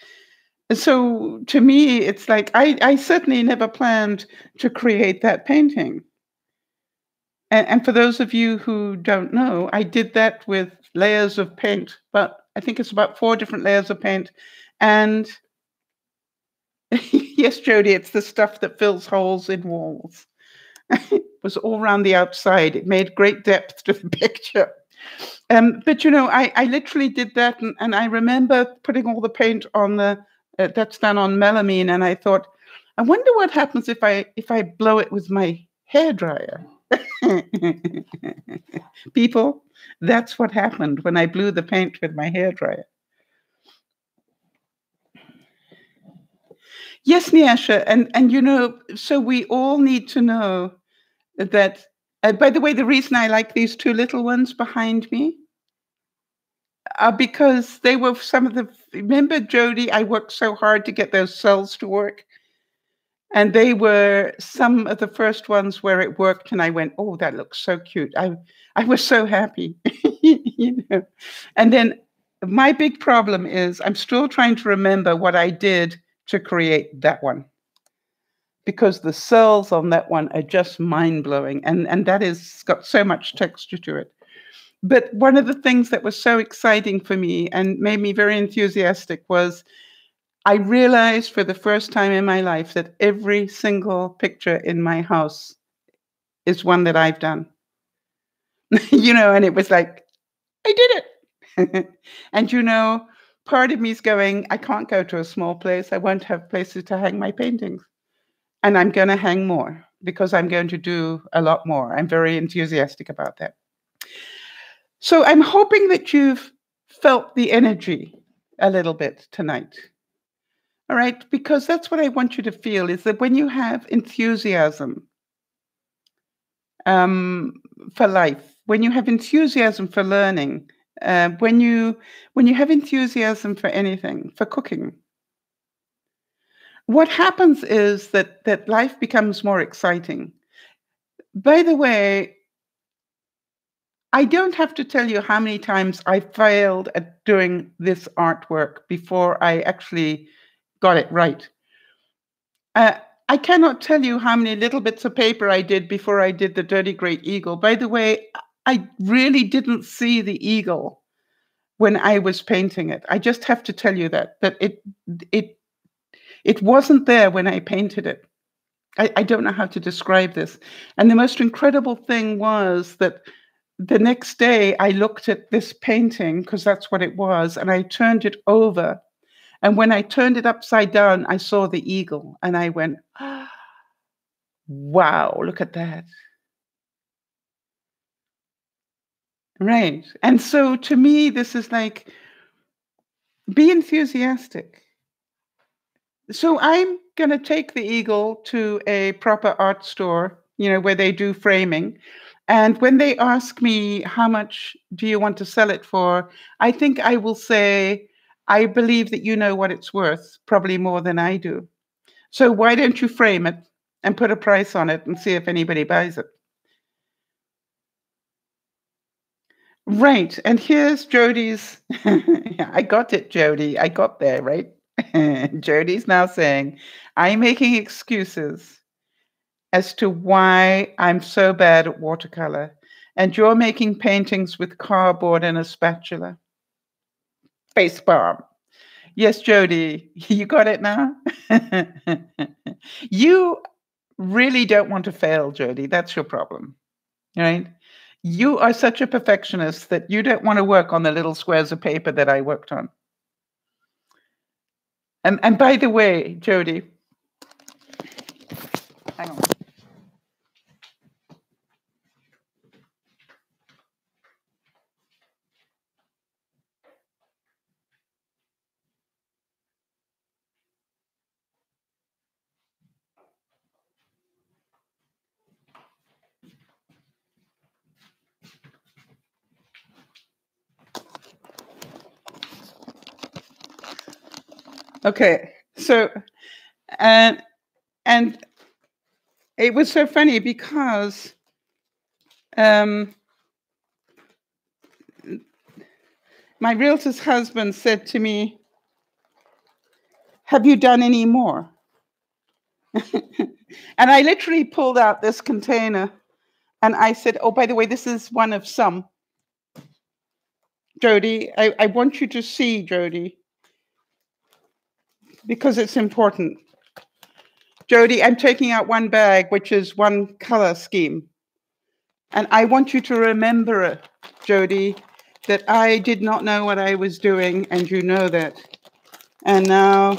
So to me, it's like, I certainly never planned to create that painting. And for those of you who don't know, I did that with layers of paint, but I think it's about 4 different layers of paint. And yes, Jody, it's the stuff that fills holes in walls. It was all around the outside. It made great depth to the picture. But, I literally did that. And I remember putting all the paint on that's done on melamine. And I thought, I wonder what happens if I blow it with my hairdryer. People, that's what happened when I blew the paint with my hairdryer. Yes, Nyasha, and so we all need to know that. By the way, the reason I like these 2 little ones behind me are because they were some of the. Remember, Jody, I worked so hard to get those cells to work, and they were some of the first ones where it worked, and I went, "Oh, that looks so cute." I was so happy, And then my big problem is I'm still trying to remember what I did to create that one, because the cells on that one are just mind-blowing, and that is got so much texture to it. But one of the things that was so exciting for me and made me very enthusiastic was I realized for the first time in my life that every single picture in my house is one that I've done. And it was like, I did it. And part of me is going, I can't go to a small place. I won't have places to hang my paintings. And I'm going to hang more because I'm going to do a lot more. I'm very enthusiastic about that. So I'm hoping that you've felt the energy a little bit tonight. All right, because that's what I want you to feel, is that when you have enthusiasm for life, when you have enthusiasm for learning, when you have enthusiasm for anything, for cooking, what happens is that life becomes more exciting. By the way, I don't have to tell you how many times I failed at doing this artwork before I actually got it right. I cannot tell you how many little bits of paper I did before I did the Dirty Great Eagle. By the way, I really didn't see the eagle when I was painting it. I just have to tell you that it wasn't there when I painted it. I don't know how to describe this. And the most incredible thing was that the next day I looked at this painting, because that's what it was, and I turned it over. And when I turned it upside down, I saw the eagle, and I went, oh, wow, look at that. Right. And so to me, this is like, be enthusiastic. So I'm going to take the eagle to a proper art store, where they do framing. And when they ask me, how much do you want to sell it for? I think I will say, I believe that you know what it's worth, probably more than I do. So why don't you frame it and put a price on it and see if anybody buys it? Right. And here's Jody's. I got it, Jody. I got there, right? Jody's now saying, I'm making excuses as to why I'm so bad at watercolor. And you're making paintings with cardboard and a spatula. Face palm. Yes, Jody, you got it now? You really don't want to fail, Jody. That's your problem, right? You are such a perfectionist that you don't want to work on the little squares of paper that I worked on. And by the way, Jody, Hang on. Okay, so and it was so funny because my realtor's husband said to me, "Have you done any more?" And I literally pulled out this container and I said, "Oh, by the way, this is one of some." Jody, I want you to see, Jody, because it's important. Jody, I'm taking out one bag, which is one color scheme. And I want you to remember, Jody, that I did not know what I was doing, and you know that. And now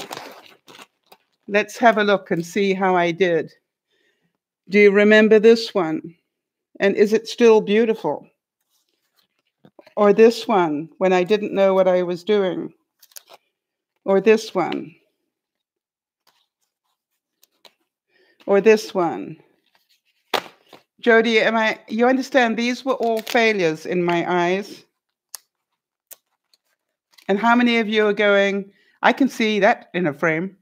let's have a look and see how I did. Do you remember this one? And is it still beautiful? Or this one, when I didn't know what I was doing? Or this one? Or this one? Jody, you understand these were all failures in my eyes? And how many of you are going, I can see that in a frame?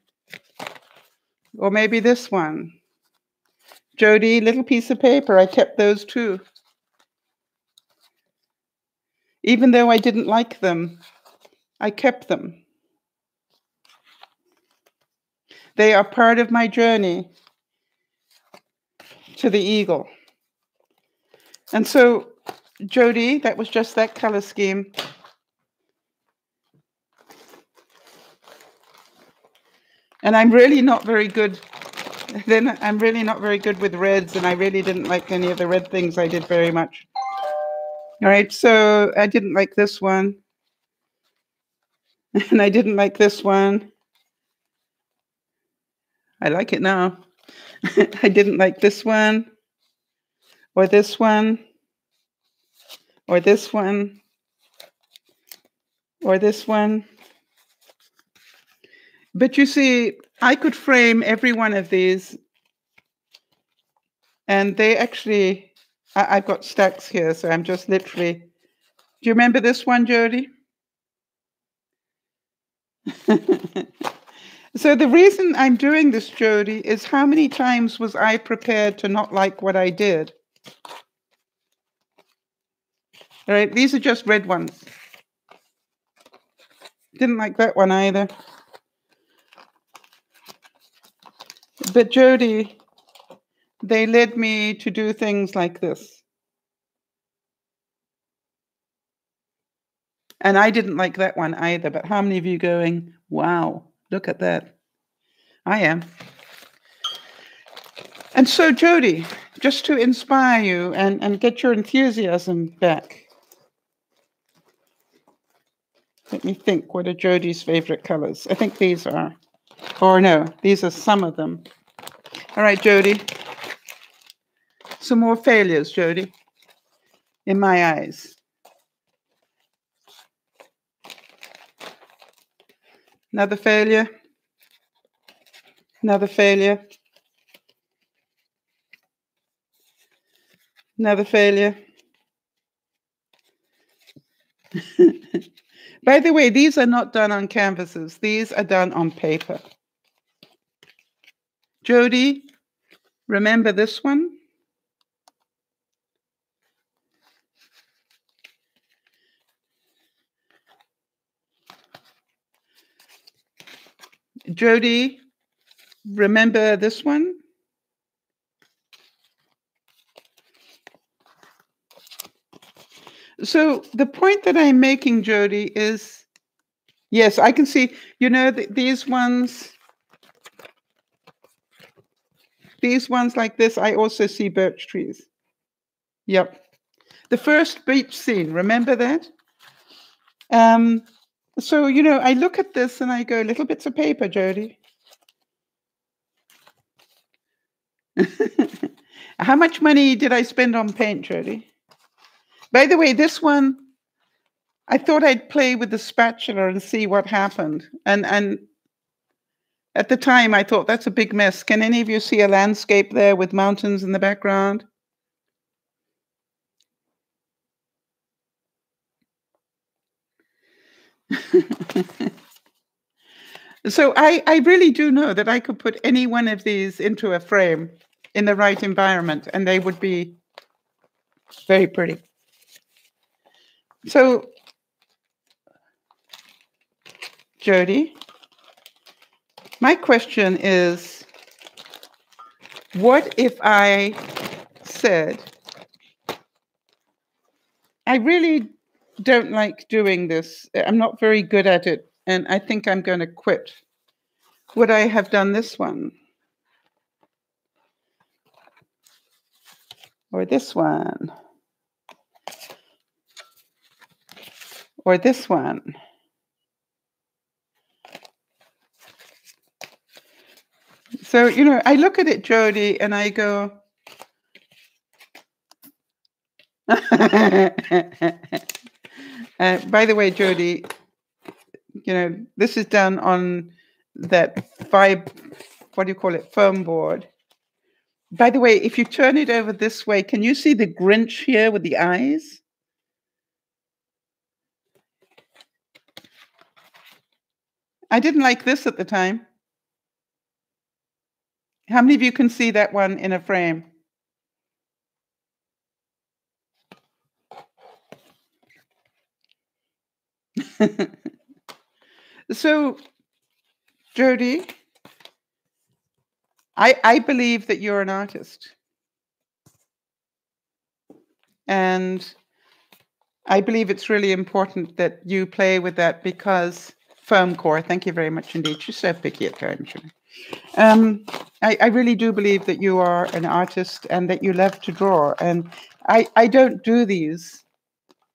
Or maybe this one. Jody, little piece of paper, I kept those too. Even though I didn't like them, I kept them. They are part of my journey to the eagle. And so, Jody, that was just that color scheme. And I'm really not very good. Then I'm really not very good with reds, and I really didn't like any of the red things I did very much. All right, so I didn't like this one. And I didn't like this one. I like it now. I didn't like this one, or this one, or this one, or this one. But you see, I could frame every one of these, and they actually, I've got stacks here, so I'm just literally, do you remember this one, Jody? So the reason I'm doing this, Jody, is how many times was I prepared to not like what I did? All right, these are just red ones. Didn't like that one either. But Jody, they led me to do things like this. And I didn't like that one either, but how many of you going, wow, look at that? I am. And so, Jody, just to inspire you and get your enthusiasm back, let me think, what are Jody's favorite colors? I think these are, or no, these are some of them. All right, Jody. Some more failures, Jody, in my eyes. Another failure. Another failure. Another failure. By the way, these are not done on canvases. These are done on paper. Jody, remember this one? Jody, remember this one? So the point that I'm making, Jody, is, yes, I can see, you know, these ones like this, I also see birch trees. Yep. The first beach scene, remember that? So, you know, I look at this and I go, little bits of paper, Jody. How much money did I spend on paint, Jody? By the way, this one, I thought I'd play with the spatula and see what happened. And at the time, I thought, that's a big mess. Can any of you see a landscape there with mountains in the background? So I really do know that I could put any one of these into a frame in the right environment, and they would be very pretty. So, Jody, my question is, what if I said, I really don't like doing this. I'm not very good at it, and I think I'm going to quit. Would I have done this one? Or this one? Or this one? So, you know, I look at it, Jody, and I go, by the way, Jody, you know, this is done on that what do you call it, foam board. By the way, if you turn it over this way, can you see the Grinch here with the eyes? I didn't like this at the time. How many of you can see that one in a frame? So, Jody, I believe that you're an artist. And I believe it's really important that you play with that, because foam core, thank you very much indeed. You're so picky at times. I really do believe that you are an artist and that you love to draw. And I don't do these.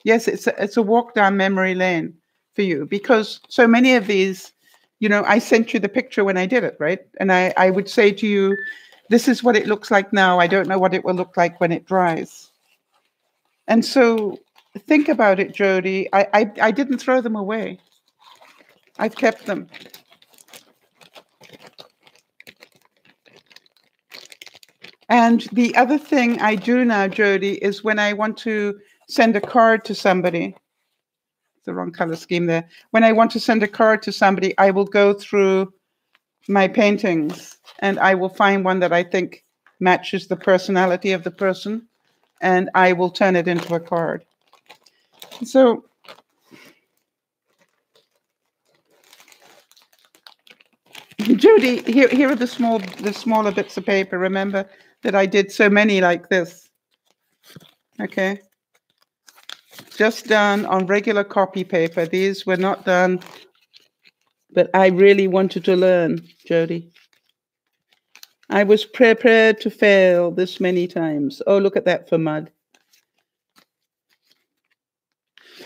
Yes, it's a walk down memory lane for you, because so many of these, you know, I sent you the picture when I did it, right? And I would say to you, this is what it looks like now. I don't know what it will look like when it dries. And so think about it, Jody. I didn't throw them away. I've kept them. And the other thing I do now, Jody, is when I want to send a card to somebody, the wrong color scheme there. When I want to send a card to somebody, I will go through my paintings and I will find one that I think matches the personality of the person, and I will turn it into a card. So Judy, here are the smaller bits of paper. Remember that I did so many like this. Okay. Just done on regular copy paper. These were not done, but I really wanted to learn, Jody. I was prepared to fail this many times. Oh, look at that for mud.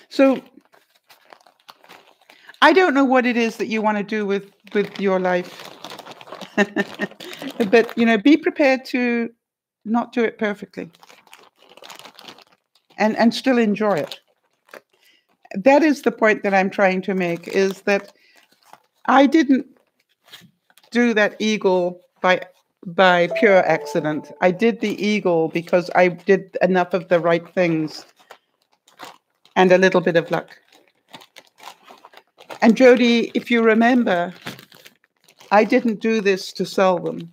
So I don't know what it is that you want to do with your life. But, you know, be prepared to not do it perfectly and still enjoy it. That is the point that I'm trying to make, is that I didn't do that eagle by pure accident. I did the eagle because I did enough of the right things and a little bit of luck. And Jody, if you remember, I didn't do this to sell them.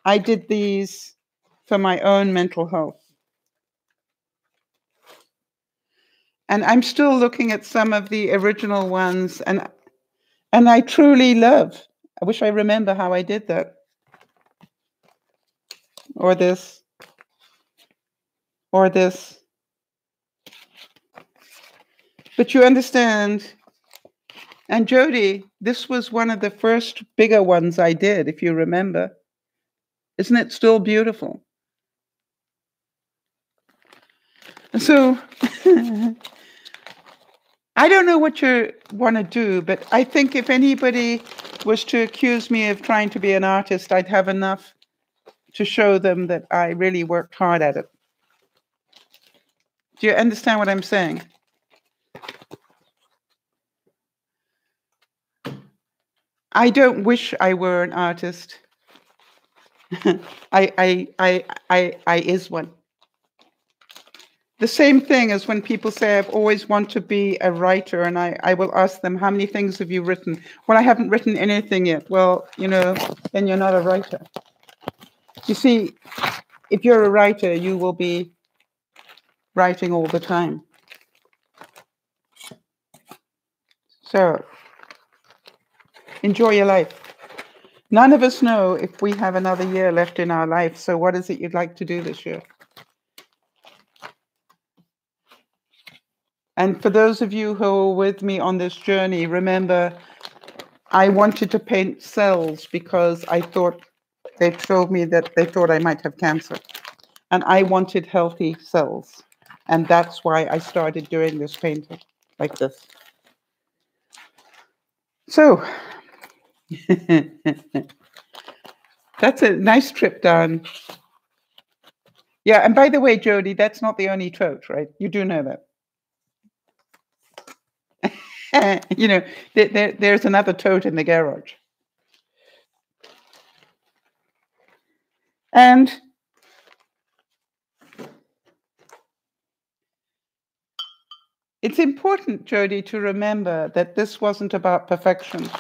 I did these for my own mental health. And I'm still looking at some of the original ones, and I truly love. I wish I remember how I did that. Or this. Or this. But you understand. And Jody, this was one of the first bigger ones I did, if you remember. Isn't it still beautiful? So I don't know what you want to do, but I think if anybody was to accuse me of trying to be an artist, I'd have enough to show them that I really worked hard at it. Do you understand what I'm saying? I don't wish I were an artist. I is one. The same thing as when people say, I've always wanted to be a writer, and I will ask them, how many things have you written? Well, I haven't written anything yet. Well, you know, then you're not a writer. You see, if you're a writer, you will be writing all the time. So, enjoy your life. None of us know if we have another year left in our life. So what is it you'd like to do this year? And for those of you who are with me on this journey, remember, I wanted to paint cells because I thought they told me that they thought I might have cancer. And I wanted healthy cells. And that's why I started doing this painting like this. So that's a nice trip down. Yeah, and by the way, Jody, that's not the only tote, right? You do know that. You know, there's another tote in the garage. And it's important, Jody, to remember that this wasn't about perfection.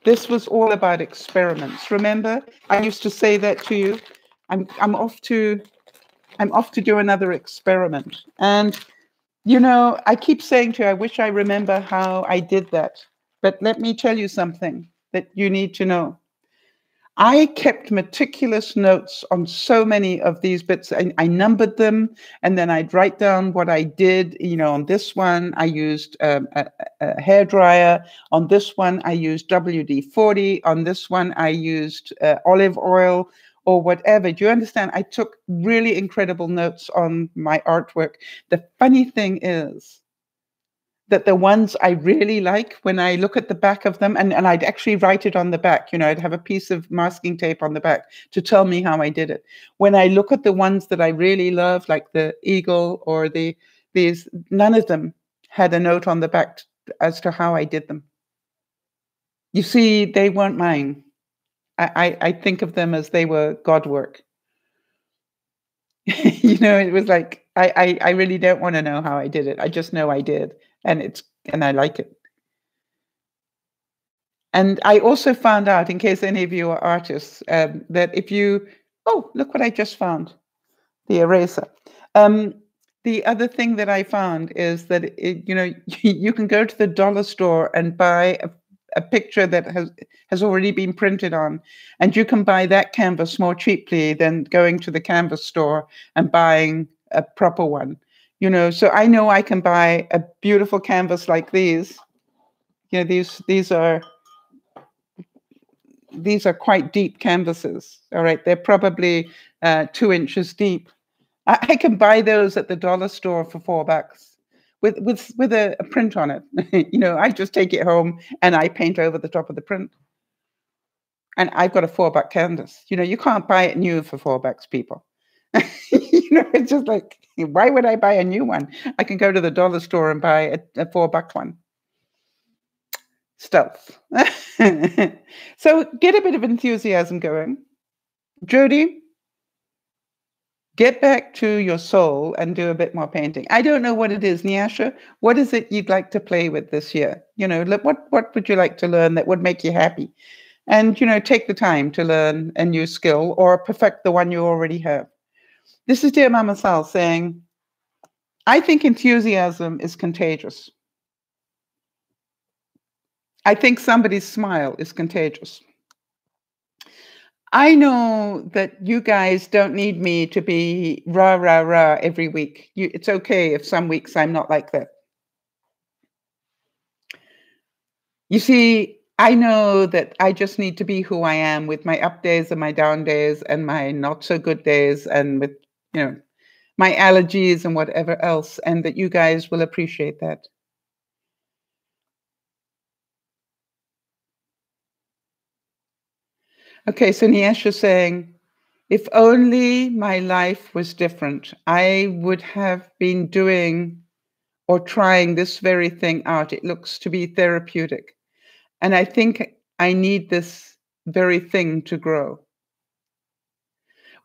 This was all about experiments. Remember, I used to say that to you. I'm off to do another experiment. And you know, I keep saying to you, I wish I remember how I did that. But let me tell you something that you need to know. I kept meticulous notes on so many of these bits. I numbered them, and then I'd write down what I did. You know, on this one, I used a hairdryer. On this one, I used WD-40. On this one, I used olive oil or whatever. Do you understand? I took really incredible notes on my artwork. The funny thing is that the ones I really like, when I look at the back of them, and I'd actually write it on the back, you know, I'd have a piece of masking tape on the back to tell me how I did it. When I look at the ones that I really love, like the eagle or these, none of them had a note on the back as to how I did them. You see, they weren't mine. I think of them as they were God work. You know, it was like, I really don't want to know how I did it. I just know I did. And I like it. And I also found out, in case any of you are artists, that if you, oh, look what I just found, the eraser. The other thing that I found is that, you know, you can go to the dollar store and buy a picture that has already been printed on, and you can buy that canvas more cheaply than going to the canvas store and buying a proper one. You know, so I know I can buy a beautiful canvas like these. You know, these are quite deep canvases. All right, they're probably 2 inches deep. I can buy those at the dollar store for $4 with a print on it. You know, I just take it home and I paint over the top of the print. And I've got a $4 canvas. You know, you can't buy it new for $4, people. You know, it's just like, why would I buy a new one? I can go to the dollar store and buy a $4 one. Stealth. So get a bit of enthusiasm going. Jody, get back to your soul and do a bit more painting. I don't know what it is, Nyasha. What is it you'd like to play with this year? You know, what would you like to learn that would make you happy? And, you know, take the time to learn a new skill or perfect the one you already have. This is DearMamaSal saying, I think enthusiasm is contagious. I think somebody's smile is contagious. I know that you guys don't need me to be rah, rah, rah every week. It's okay if some weeks I'm not like that. You see, I know that I just need to be who I am with my up days and my down days and my not so good days and with, you know, my allergies and whatever else, and that you guys will appreciate that. Okay, so Niesha's saying, If only my life was different, I would have been doing or trying this very thing out. It looks to be therapeutic. And I think I need this very thing to grow.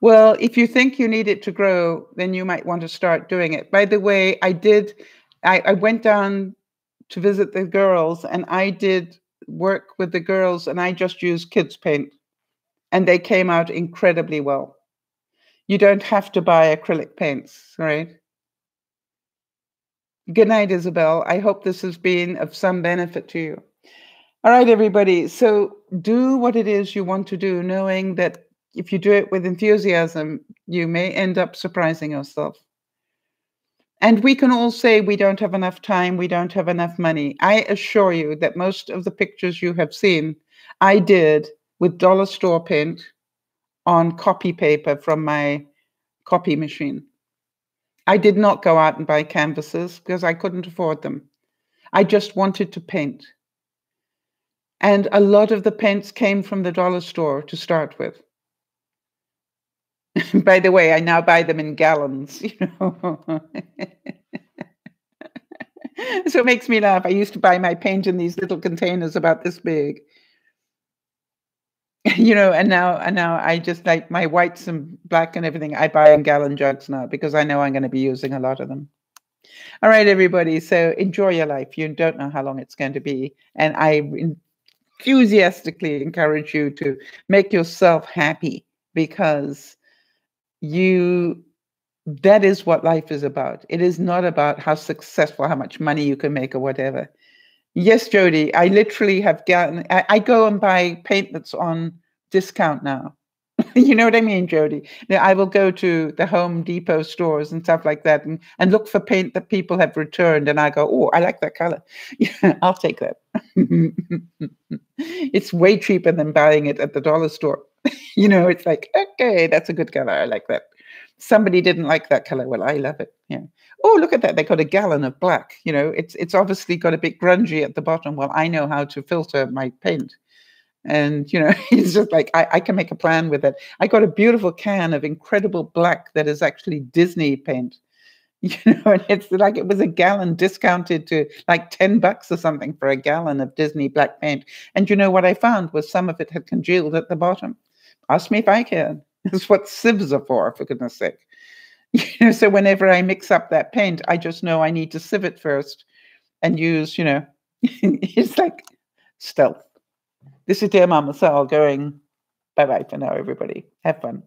Well, if you think you need it to grow, then you might want to start doing it. By the way, I went down to visit the girls and I did work with the girls and I just used kids paint and they came out incredibly well. You don't have to buy acrylic paints, right? Good night, Isabel. I hope this has been of some benefit to you. All right, everybody. So do what it is you want to do, knowing that if you do it with enthusiasm, you may end up surprising yourself. And we can all say we don't have enough time, we don't have enough money. I assure you that most of the pictures you have seen, I did with dollar store paint on copy paper from my copy machine. I did not go out and buy canvases because I couldn't afford them. I just wanted to paint. And a lot of the paints came from the dollar store to start with. By the way, I now buy them in gallons, you know. So it makes me laugh. I used to buy my paint in these little containers about this big. You know, and now I just like my whites and black and everything. I buy in gallon jugs now because I know I'm going to be using a lot of them. All right, everybody. So enjoy your life. You don't know how long it's going to be. And I enthusiastically encourage you to make yourself happy because that is what life is about. It is not about how successful, how much money you can make or whatever. Yes, Jody, I literally have gotten, I go and buy paint that's on discount now. You know what I mean, Jody? Now, I will go to the Home Depot stores and stuff like that and look for paint that people have returned. And I go, oh, I like that color. Yeah, I'll take that. It's way cheaper than buying it at the dollar store. You know, it's like, okay, that's a good color. I like that. Somebody didn't like that color. Well, I love it. Yeah. Oh, look at that. They got a gallon of black. You know, it's obviously got a bit grungy at the bottom. Well, I know how to filter my paint. And, you know, it's just like I can make a plan with it. I got a beautiful can of incredible black that is actually Disney paint. You know, and it's like it was a gallon discounted to like $10 or something for a gallon of Disney black paint. And you know what I found was some of it had congealed at the bottom. Ask me if I can. That's what sieves are for goodness sake. You know, so whenever I mix up that paint, I just know I need to sieve it first and use, you know, it's like stealth. This is Dear Mama Sal going bye-bye for now, everybody. Have fun.